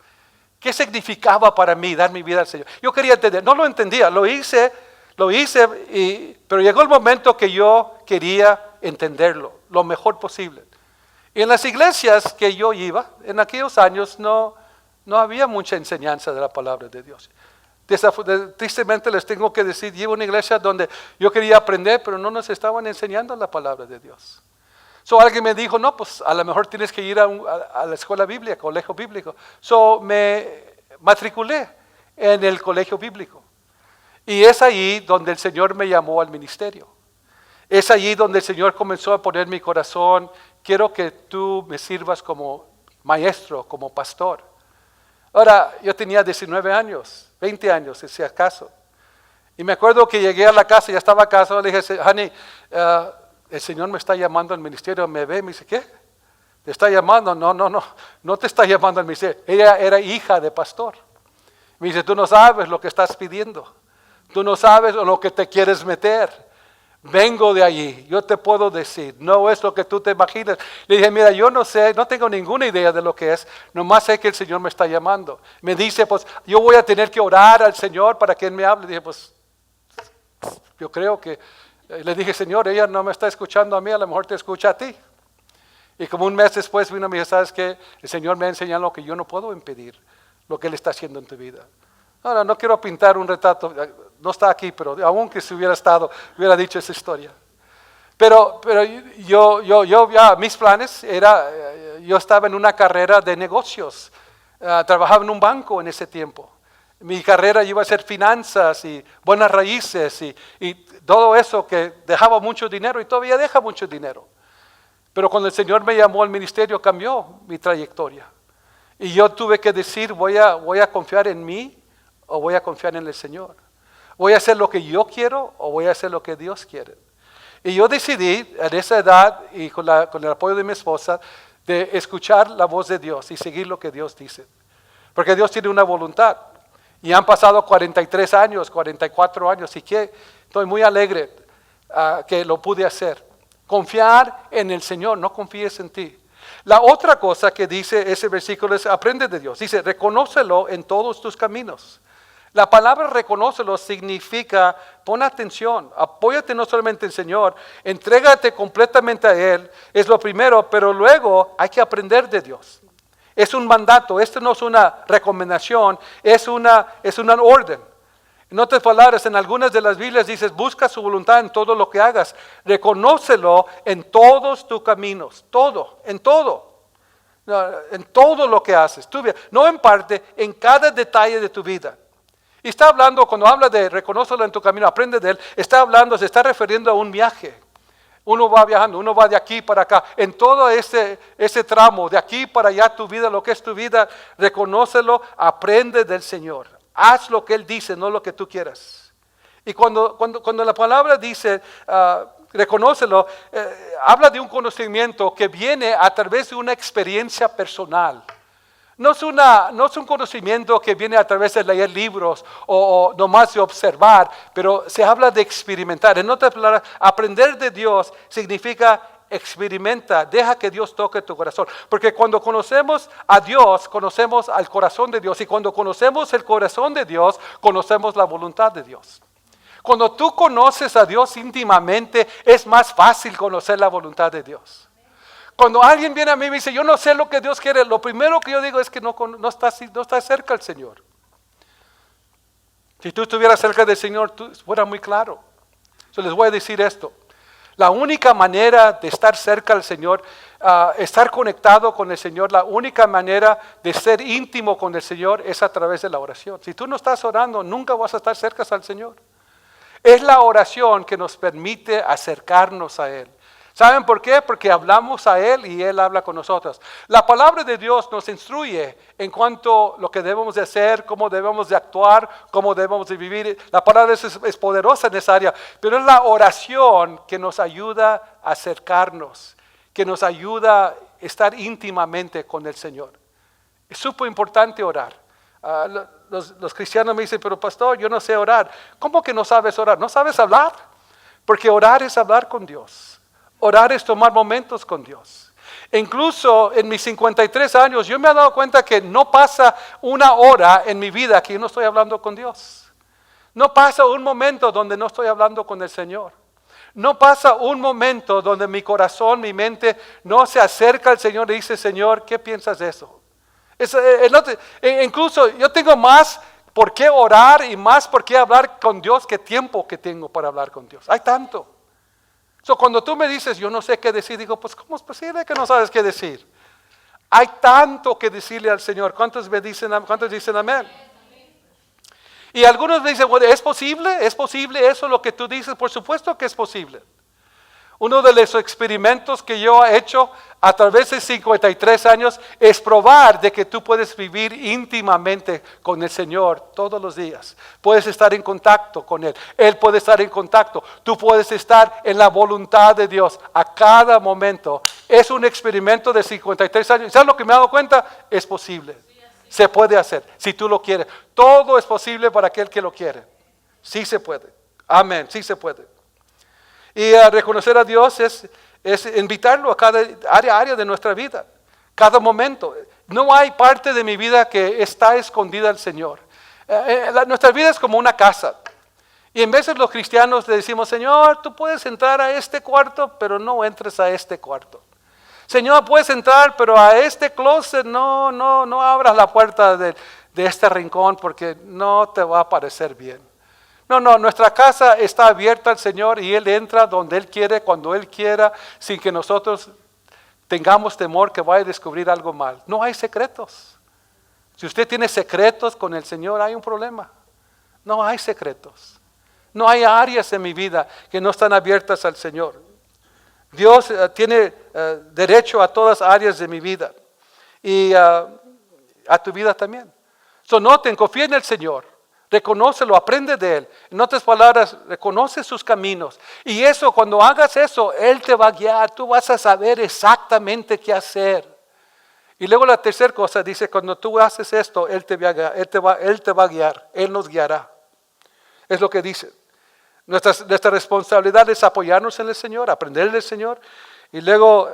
qué significaba para mí dar mi vida al Señor. Yo quería entender, no lo entendía, lo hice, pero llegó el momento que yo quería entenderlo lo mejor posible. Y en las iglesias que yo iba, en aquellos años no había mucha enseñanza de la palabra de Dios. Tristemente les tengo que decir, llevo una iglesia donde yo quería aprender, pero no nos estaban enseñando la palabra de Dios. Alguien me dijo, no, pues a lo mejor tienes que ir a la escuela bíblica, colegio bíblico. Me matriculé en el colegio bíblico. Y es ahí donde el Señor me llamó al ministerio. Es allí donde el Señor comenzó a poner mi corazón, quiero que tú me sirvas como maestro, como pastor. Ahora, yo tenía 19 años, 20 años, si acaso. Y me acuerdo que llegué a la casa, ya estaba casado, le dije, honey, el Señor me está llamando al ministerio, me ve, me dice, ¿qué? ¿Te está llamando? No te está llamando al ministerio. Ella era hija de pastor. Me dice, tú no sabes lo que estás pidiendo. Tú no sabes lo que te quieres meter. Vengo de allí, yo te puedo decir, no es lo que tú te imaginas. Le dije, mira, yo no sé, no tengo ninguna idea de lo que es, nomás sé que el Señor me está llamando. Me dice, pues yo voy a tener que orar al Señor para que Él me hable. Le dije, pues yo creo que, le dije, Señor, ella no me está escuchando a mí, a lo mejor te escucha a ti. Y como un mes después vino y me dijo, ¿sabes qué? El Señor me ha enseñado lo que yo no puedo impedir, lo que Él está haciendo en tu vida. Ahora, no quiero pintar un retrato, no está aquí, pero aunque si hubiera estado, hubiera dicho esa historia. Pero yo ya, mis planes era, yo estaba en una carrera de negocios, trabajaba en un banco en ese tiempo. Mi carrera iba a ser finanzas y buenas raíces y todo eso que dejaba mucho dinero y todavía deja mucho dinero. Pero cuando el Señor me llamó al ministerio cambió mi trayectoria. Y yo tuve que decir, voy a confiar en mí o voy a confiar en el Señor. Voy a hacer lo que yo quiero o voy a hacer lo que Dios quiere. Y yo decidí en esa edad y con el apoyo de mi esposa de escuchar la voz de Dios y seguir lo que Dios dice. Porque Dios tiene una voluntad. Y han pasado 43 años, 44 años y que estoy muy alegre que lo pude hacer. Confiar en el Señor, no confíes en ti. La otra cosa que dice ese versículo es aprende de Dios. Dice, reconócelo en todos tus caminos. La palabra reconócelo significa pon atención, apóyate no solamente en el Señor, entrégate completamente a Él, es lo primero, pero luego hay que aprender de Dios. Es un mandato, esto no es una recomendación, es una orden. En otras palabras, en algunas de las Biblias dices, busca su voluntad en todo lo que hagas, reconócelo en todos tus caminos, todo, en todo. En todo lo que haces, tu vida, no en parte, en cada detalle de tu vida. Y está hablando, cuando habla de reconócelo en tu camino, aprende de Él, se está refiriendo a un viaje. Uno va viajando, uno va de aquí para acá. En todo ese tramo, de aquí para allá tu vida, lo que es tu vida, reconócelo, aprende del Señor. Haz lo que Él dice, no lo que tú quieras. Y cuando la palabra dice, reconócelo, habla de un conocimiento que viene a través de una experiencia personal. No es un conocimiento que viene a través de leer libros o nomás de observar, pero se habla de experimentar. En otras palabras, aprender de Dios significa experimenta, deja que Dios toque tu corazón. Porque cuando conocemos a Dios, conocemos al corazón de Dios. Y cuando conocemos el corazón de Dios, conocemos la voluntad de Dios. Cuando tú conoces a Dios íntimamente, es más fácil conocer la voluntad de Dios. Cuando alguien viene a mí y me dice, yo no sé lo que Dios quiere, lo primero que yo digo es que no está cerca del Señor. Si tú estuvieras cerca del Señor, tú fuera muy claro. Yo les voy a decir esto. La única manera de estar cerca del Señor, estar conectado con el Señor, la única manera de ser íntimo con el Señor es a través de la oración. Si tú no estás orando, nunca vas a estar cerca al Señor. Es la oración que nos permite acercarnos a Él. ¿Saben por qué? Porque hablamos a Él y Él habla con nosotros. La palabra de Dios nos instruye en cuanto a lo que debemos de hacer, cómo debemos de actuar, cómo debemos de vivir. La palabra es poderosa en esa área, pero es la oración que nos ayuda a acercarnos, que nos ayuda a estar íntimamente con el Señor. Es súper importante orar. Los cristianos me dicen, pero pastor, yo no sé orar. ¿Cómo que no sabes orar? ¿No sabes hablar? Porque orar es hablar con Dios. Orar es tomar momentos con Dios. E incluso en mis 53 años yo me he dado cuenta que no pasa una hora en mi vida que yo no estoy hablando con Dios. No pasa un momento donde no estoy hablando con el Señor. No pasa un momento donde mi corazón, mi mente no se acerca al Señor y dice, Señor, ¿qué piensas de eso? Incluso yo tengo más por qué orar y más por qué hablar con Dios que tiempo que tengo para hablar con Dios. Hay tanto. Cuando tú me dices, yo no sé qué decir, digo, pues ¿cómo es posible que no sabes qué decir? Hay tanto que decirle al Señor. ¿Cuántos dicen amén? Y algunos me dicen, bueno, ¿es posible? ¿Es posible eso lo que tú dices? Por supuesto que es posible. Uno de los experimentos que yo he hecho a través de 53 años es probar de que tú puedes vivir íntimamente con el Señor todos los días. Puedes estar en contacto con Él. Él puede estar en contacto. Tú puedes estar en la voluntad de Dios a cada momento. Es un experimento de 53 años. ¿Sabes lo que me he dado cuenta? Es posible. Se puede hacer si tú lo quieres. Todo es posible para aquel que lo quiere. Sí se puede. Amén. Sí se puede. Y reconocer a Dios es invitarlo a cada área de nuestra vida, cada momento. No hay parte de mi vida que está escondida al Señor. Nuestra vida es como una casa. Y en veces los cristianos le decimos, Señor, tú puedes entrar a este cuarto, pero no entres a este cuarto. Señor, puedes entrar, pero a este closet no abras la puerta de este rincón porque no te va a parecer bien. No, nuestra casa está abierta al Señor y Él entra donde Él quiere, cuando Él quiera, sin que nosotros tengamos temor que vaya a descubrir algo mal. No hay secretos. Si usted tiene secretos con el Señor, hay un problema. No hay secretos. No hay áreas en mi vida que no están abiertas al Señor. Dios tiene derecho a todas las áreas de mi vida y a tu vida también. Noten, confía en el Señor. Reconócelo, aprende de Él. En otras palabras, reconoce sus caminos. Y eso, cuando hagas eso, Él te va a guiar. Tú vas a saber exactamente qué hacer. Y luego la tercera cosa dice, cuando tú haces esto, Él te va a guiar. Él nos guiará. Es lo que dice. Nuestra responsabilidad es apoyarnos en el Señor, aprender del Señor. Y luego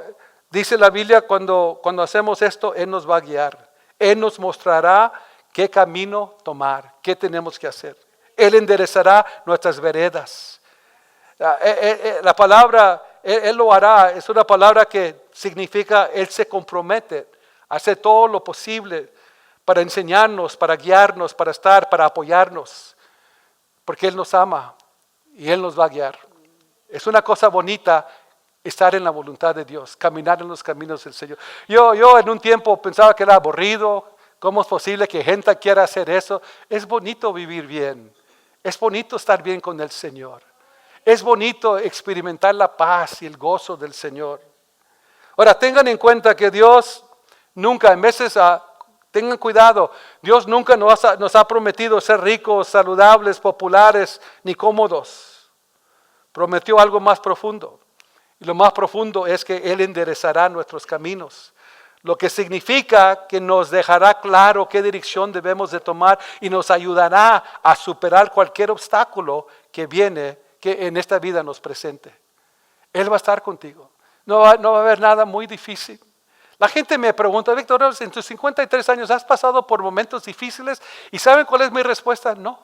dice la Biblia, cuando hacemos esto, Él nos va a guiar. Él nos mostrará qué camino tomar, qué tenemos que hacer. Él enderezará nuestras veredas. La palabra, Él lo hará, es una palabra que significa Él se compromete a hacer todo lo posible para enseñarnos, para guiarnos, para apoyarnos. Porque Él nos ama y Él nos va a guiar. Es una cosa bonita estar en la voluntad de Dios, caminar en los caminos del Señor. Yo en un tiempo pensaba que era aburrido. ¿Cómo es posible que gente quiera hacer eso? Es bonito vivir bien. Es bonito estar bien con el Señor. Es bonito experimentar la paz y el gozo del Señor. Ahora, tengan en cuenta que Dios nunca, en veces, tengan cuidado, Dios nunca nos ha prometido ser ricos, saludables, populares, ni cómodos. Prometió algo más profundo. Y lo más profundo es que Él enderezará nuestros caminos. Lo que significa que nos dejará claro qué dirección debemos de tomar y nos ayudará a superar cualquier obstáculo que viene, que en esta vida nos presente. Él va a estar contigo. No va a haber nada muy difícil. La gente me pregunta, Víctor, en tus 53 años has pasado por momentos difíciles y ¿saben cuál es mi respuesta? No.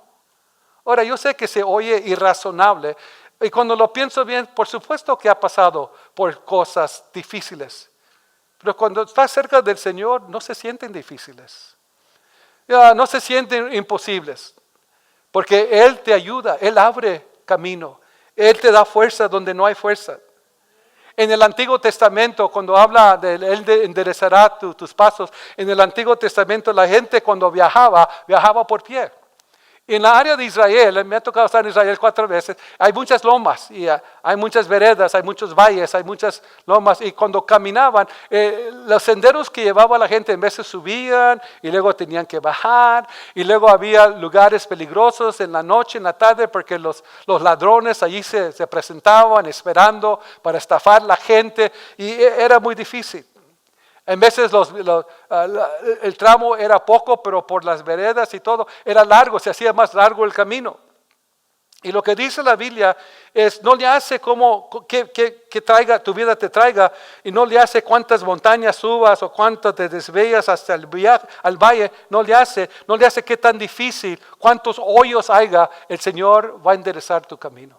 Ahora, yo sé que se oye irrazonable y cuando lo pienso bien, por supuesto que ha pasado por cosas difíciles. Pero cuando estás cerca del Señor, no se sienten difíciles. No se sienten imposibles. Porque Él te ayuda, Él abre camino. Él te da fuerza donde no hay fuerza. En el Antiguo Testamento, cuando habla de Él enderezará tus pasos, en el Antiguo Testamento la gente cuando viajaba por pie. En la área de Israel, me ha tocado estar en Israel 4 veces, hay muchas lomas, y hay muchas veredas, hay muchos valles, hay muchas lomas, y cuando caminaban, los senderos que llevaba la gente en veces subían, y luego tenían que bajar, y luego había lugares peligrosos en la noche, en la tarde, porque los ladrones allí se presentaban esperando para estafar a la gente, y era muy difícil. En veces el tramo era poco, pero por las veredas y todo, era largo, se hacía más largo el camino. Y lo que dice la Biblia es, no le hace como que traiga, tu vida te traiga, y no le hace cuántas montañas subas o cuánto te desvías hasta el al valle, no le hace qué tan difícil, cuántos hoyos haya, el Señor va a enderezar tu camino.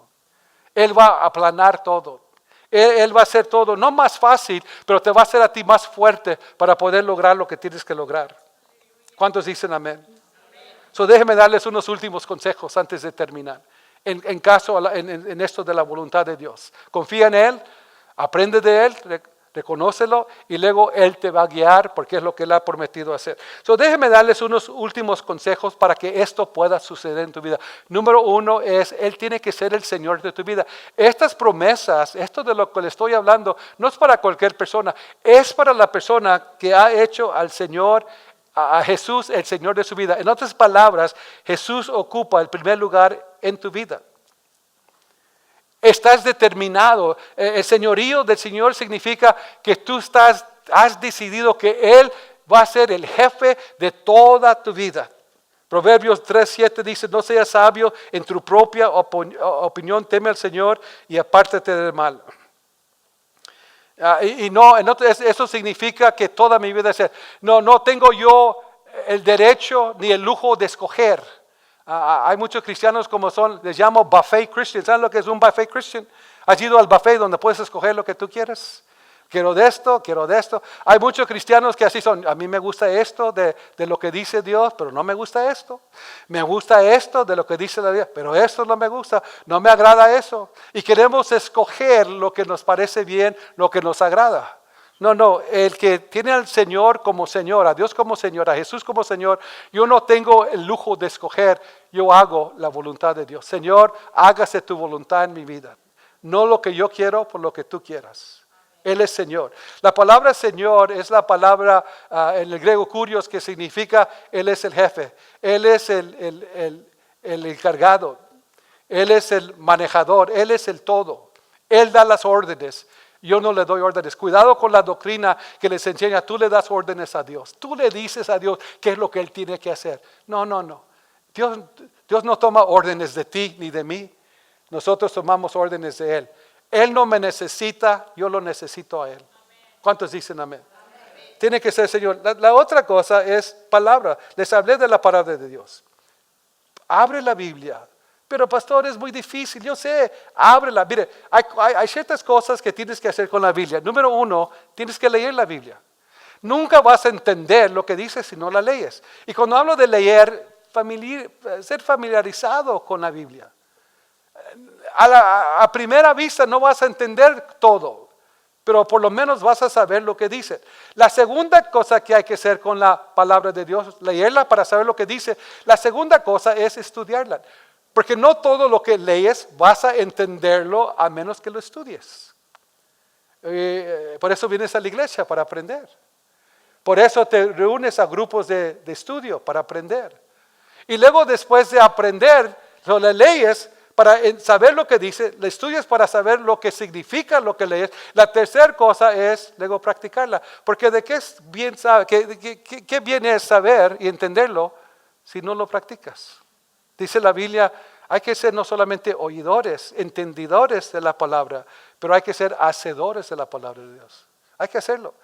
Él va a aplanar todo. Él va a hacer todo, no más fácil, pero te va a hacer a ti más fuerte para poder lograr lo que tienes que lograr. ¿Cuántos dicen amén? Déjenme darles unos últimos consejos antes de terminar. En esto de la voluntad de Dios. Confía en Él, aprende de Él, Reconócelo y luego Él te va a guiar porque es lo que Él ha prometido hacer. Déjeme darles unos últimos consejos para que esto pueda suceder en tu vida. Número uno es, Él tiene que ser el Señor de tu vida. Estas promesas, esto de lo que le estoy hablando, no es para cualquier persona, es para la persona que ha hecho al Señor, a Jesús, el Señor de su vida. En otras palabras, Jesús ocupa el primer lugar en tu vida. Estás determinado. El señorío del Señor significa que tú has decidido que Él va a ser el jefe de toda tu vida. Proverbios 3:7 dice, no seas sabio en tu propia opinión, teme al Señor y apártate del mal. Eso significa que toda mi vida es, no tengo yo el derecho ni el lujo de escoger. Hay muchos cristianos les llamo buffet Christian. ¿Saben lo que es un buffet Christian? ¿Has ido al buffet donde puedes escoger lo que tú quieres? Quiero de esto, quiero de esto. Hay muchos cristianos que así son. A mí me gusta esto de lo que dice Dios, pero no me gusta esto. Me gusta esto de lo que dice la Biblia, pero esto no me gusta. No me agrada eso. Y queremos escoger lo que nos parece bien, lo que nos agrada. No, el que tiene al Señor como Señor, a Dios como Señor, a Jesús como Señor, yo no tengo el lujo de escoger, yo hago la voluntad de Dios. Señor, hágase tu voluntad en mi vida. No lo que yo quiero, por lo que tú quieras. Él es Señor. La palabra Señor es la palabra en el griego kurios que significa Él es el jefe. Él es el encargado. Él es el manejador. Él es el todo. Él da las órdenes. Yo no le doy órdenes. Cuidado con la doctrina que les enseña. Tú le das órdenes a Dios. Tú le dices a Dios qué es lo que Él tiene que hacer. No. Dios no toma órdenes de ti ni de mí. Nosotros tomamos órdenes de Él. Él no me necesita, yo lo necesito a Él. ¿Cuántos dicen amén? Tiene que ser Señor. La otra cosa es palabra. Les hablé de la palabra de Dios. Abre la Biblia. Pero pastor, es muy difícil, yo sé, ábrela. Mire, hay ciertas cosas que tienes que hacer con la Biblia. Número uno, tienes que leer la Biblia. Nunca vas a entender lo que dice si no la lees. Y cuando hablo de leer, ser familiarizado con la Biblia. A primera vista no vas a entender todo, pero por lo menos vas a saber lo que dice. La segunda cosa que hay que hacer con la palabra de Dios, leerla para saber lo que dice. La segunda cosa es estudiarla. Porque no todo lo que lees vas a entenderlo a menos que lo estudies. Por eso vienes a la iglesia, para aprender. Por eso te reúnes a grupos de estudio, para aprender. Y luego después de aprender, le lees para saber lo que dice, le estudias para saber lo que significa lo que lees. La tercera cosa es luego practicarla. Porque de qué bien es saber y entenderlo si no lo practicas. Dice la Biblia, hay que ser no solamente oidores, entendidores de la palabra, pero hay que ser hacedores de la palabra de Dios. Hay que hacerlo.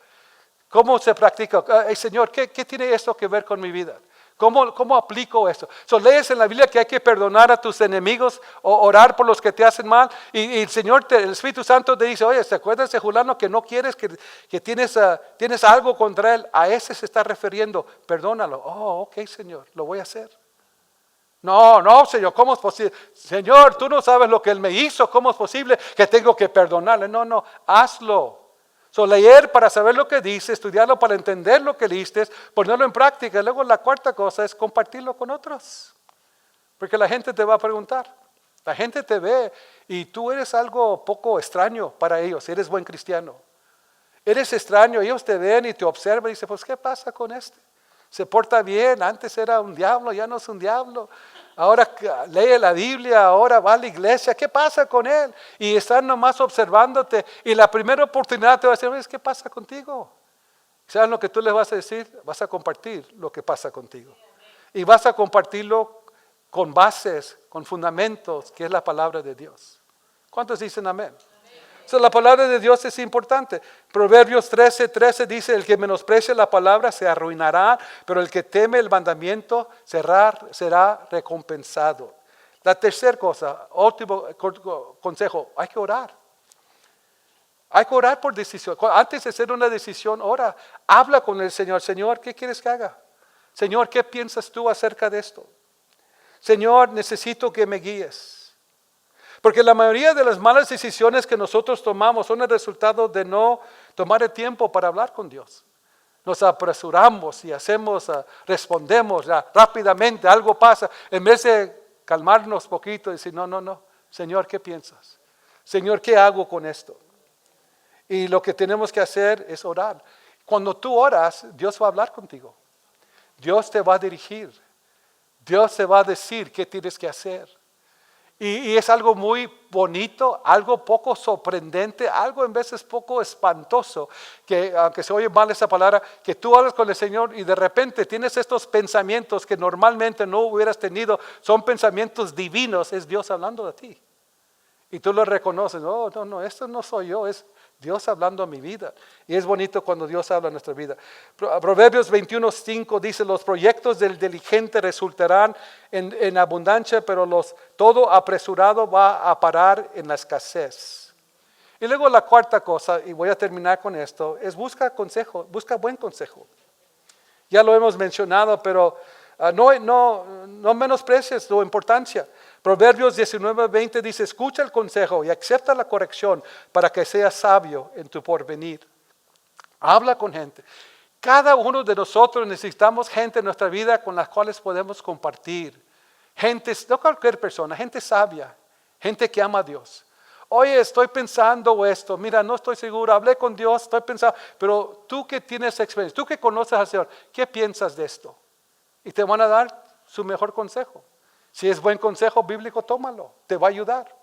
¿Cómo se practica? Señor, ¿qué tiene esto que ver con mi vida? ¿Cómo aplico esto? Lees en la Biblia que hay que perdonar a tus enemigos o orar por los que te hacen mal. Y el Señor, el Espíritu Santo te dice, oye, ¿te acuerdas de fulano que no quieres, que tienes algo contra él? A ese se está refiriendo, perdónalo. Oh, ok, Señor, lo voy a hacer. No, Señor, ¿cómo es posible? Señor, tú no sabes lo que Él me hizo, ¿cómo es posible que tengo que perdonarle? No, hazlo. Leer para saber lo que dice, estudiarlo para entender lo que leíste, ponerlo en práctica. Y luego la cuarta cosa es compartirlo con otros. Porque la gente te va a preguntar. La gente te ve y tú eres algo poco extraño para ellos, eres buen cristiano. Eres extraño, ellos te ven y te observan y dicen, pues ¿qué pasa con este? Se porta bien, antes era un diablo, ya no es un diablo. Ahora lee la Biblia, ahora va a la iglesia, ¿qué pasa con él? Y están nomás observándote y la primera oportunidad te va a decir, ¿qué pasa contigo? ¿Saben lo que tú les vas a decir? Vas a compartir lo que pasa contigo. Y vas a compartirlo con bases, con fundamentos, que es la palabra de Dios. ¿Cuántos dicen amén? La palabra de Dios es importante. Proverbios 13:13 dice, el que menosprecia la palabra se arruinará, pero el que teme el mandamiento será recompensado. La tercera cosa, último consejo, hay que orar. Hay que orar por decisión. Antes de hacer una decisión, ora. Habla con el Señor. Señor, ¿qué quieres que haga? Señor, ¿qué piensas tú acerca de esto? Señor, necesito que me guíes. Porque la mayoría de las malas decisiones que nosotros tomamos son el resultado de no tomar el tiempo para hablar con Dios. Nos apresuramos y respondemos rápidamente, algo pasa, en vez de calmarnos poquito y decir, no, Señor, ¿qué piensas? Señor, ¿qué hago con esto? Y lo que tenemos que hacer es orar. Cuando tú oras, Dios va a hablar contigo. Dios te va a dirigir. Dios te va a decir qué tienes que hacer. Y es algo muy bonito, algo poco sorprendente, algo en veces poco espantoso, que aunque se oye mal esa palabra, que tú hablas con el Señor y de repente tienes estos pensamientos que normalmente no hubieras tenido, son pensamientos divinos, es Dios hablando de ti. Y tú lo reconoces, no, esto no soy yo, es Dios hablando a mi vida. Y es bonito cuando Dios habla a nuestra vida. Proverbios 21:5 dice, los proyectos del diligente resultarán en abundancia, pero todo apresurado va a parar en la escasez. Y luego la cuarta cosa, y voy a terminar con esto, es busca buen consejo. Ya lo hemos mencionado, pero no menosprecies su importancia. Proverbios 19:20 dice, escucha el consejo y acepta la corrección para que seas sabio en tu porvenir. Habla con gente. Cada uno de nosotros necesitamos gente en nuestra vida con las cuales podemos compartir. Gente, no cualquier persona, gente sabia, gente que ama a Dios. Oye, estoy pensando esto, mira, no estoy seguro, hablé con Dios, estoy pensando, pero tú que tienes experiencia, tú que conoces al Señor, ¿qué piensas de esto? Y te van a dar su mejor consejo. Si es buen consejo bíblico, tómalo, te va a ayudar.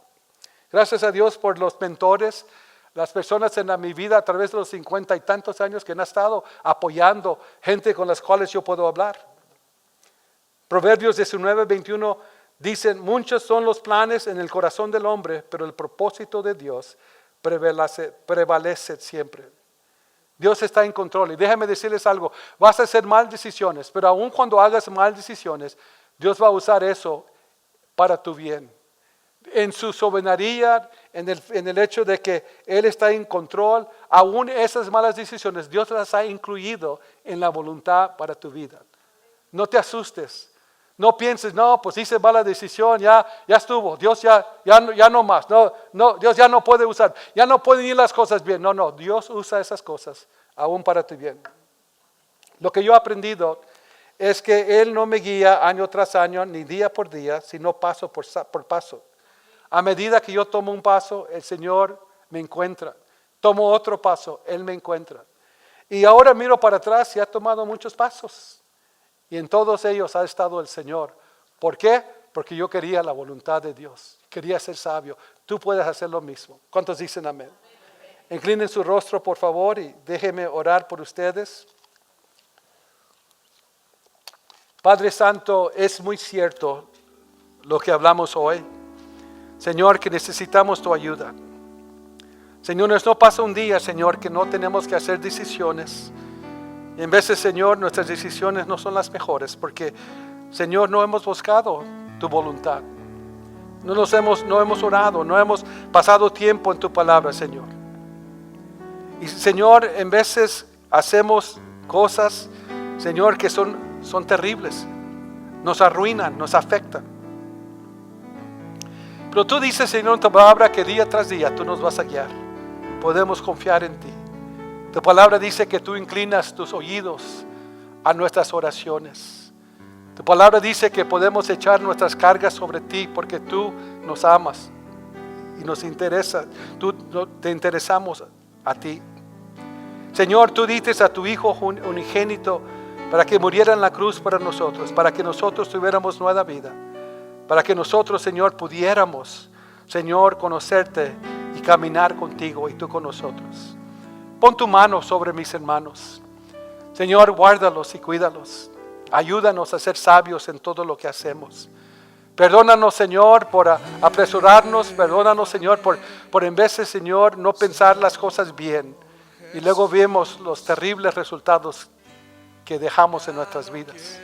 Gracias a Dios por los mentores, las personas en mi vida a través de los 50 y tantos años que han estado apoyando, gente con las cuales yo puedo hablar. Proverbios 19:21 dicen, muchos son los planes en el corazón del hombre, pero el propósito de Dios prevalece siempre. Dios está en control y déjame decirles algo, vas a hacer mal decisiones, pero aun cuando hagas mal decisiones, Dios va a usar eso para tu bien. En su soberanía, en el hecho de que Él está en control, aún esas malas decisiones, Dios las ha incluido en la voluntad para tu vida. No te asustes. No pienses, no, pues hice mala decisión, ya estuvo, Dios ya no más, no, Dios ya no puede usar, ya no pueden ir las cosas bien. No, Dios usa esas cosas aún para tu bien. Lo que yo he aprendido es que Él no me guía año tras año, ni día por día, sino paso por paso. A medida que yo tomo un paso, el Señor me encuentra. Tomo otro paso, Él me encuentra. Y ahora miro para atrás y ha tomado muchos pasos. Y en todos ellos ha estado el Señor. ¿Por qué? Porque yo quería la voluntad de Dios. Quería ser sabio. Tú puedes hacer lo mismo. ¿Cuántos dicen amén? Inclinen su rostro, por favor, y déjenme orar por ustedes. Padre Santo, es muy cierto lo que hablamos hoy. Señor, que necesitamos tu ayuda. Señor, no pasa un día, Señor, que no tenemos que hacer decisiones. Y en veces, Señor, nuestras decisiones no son las mejores porque, Señor, no hemos buscado tu voluntad. No hemos orado, no hemos pasado tiempo en tu palabra, Señor. Y, Señor, en veces hacemos cosas, Señor, que son terribles. Nos arruinan, nos afectan. Pero tú dices, Señor, en tu palabra que día tras día tú nos vas a guiar. Podemos confiar en ti. Tu palabra dice que tú inclinas tus oídos a nuestras oraciones. Tu palabra dice que podemos echar nuestras cargas sobre ti porque tú nos amas y nos interesa. Te interesamos a ti. Señor, tú dices a tu Hijo unigénito para que muriera en la cruz para nosotros, para que nosotros tuviéramos nueva vida, para que nosotros, Señor, pudiéramos, Señor, conocerte y caminar contigo y tú con nosotros. Pon tu mano sobre mis hermanos. Señor, guárdalos y cuídalos. Ayúdanos a ser sabios en todo lo que hacemos. Perdónanos, Señor, por apresurarnos. Perdónanos, Señor, por en vez de, Señor, no pensar las cosas bien. Y luego vemos los terribles resultados que dejamos en nuestras vidas.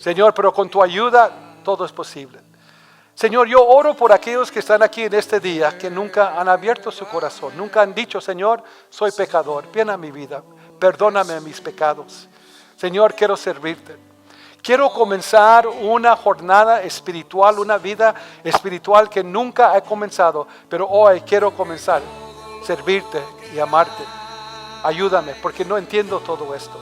Señor, pero con tu ayuda todo es posible. Señor, yo oro por aquellos que están aquí en este día, que nunca han abierto su corazón, nunca han dicho, Señor, soy pecador, ven a mi vida, perdóname mis pecados. Señor, quiero servirte. Quiero comenzar una jornada espiritual, una vida espiritual que nunca he comenzado, pero hoy quiero comenzar a servirte y amarte. Ayúdame, porque no entiendo todo esto.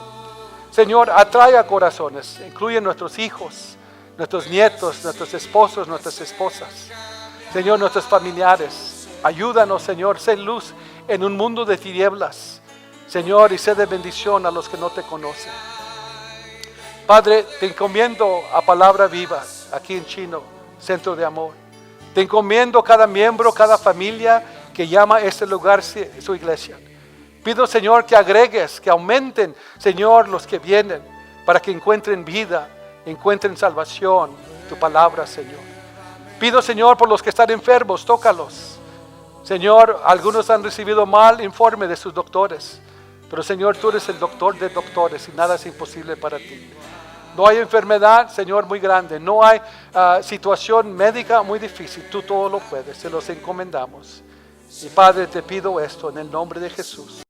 Señor, atrae a corazones, incluye nuestros hijos, nuestros nietos, nuestros esposos, nuestras esposas. Señor, nuestros familiares. Ayúdanos, Señor, sé luz en un mundo de tinieblas. Señor, y sé de bendición a los que no te conocen. Padre, te encomiendo a Palabra Viva, aquí en Chino, Centro de Amor. Te encomiendo cada miembro, cada familia que llama a este lugar su iglesia. Pido, Señor, que agregues, que aumenten, Señor, los que vienen, para que encuentren vida, encuentren salvación, tu palabra, Señor. Pido, Señor, por los que están enfermos, tócalos. Señor, algunos han recibido mal informe de sus doctores, pero Señor, tú eres el doctor de doctores y nada es imposible para ti. No hay enfermedad, Señor, muy grande. No hay situación médica muy difícil. Tú todo lo puedes. Se los encomendamos. Y Padre, te pido esto en el nombre de Jesús.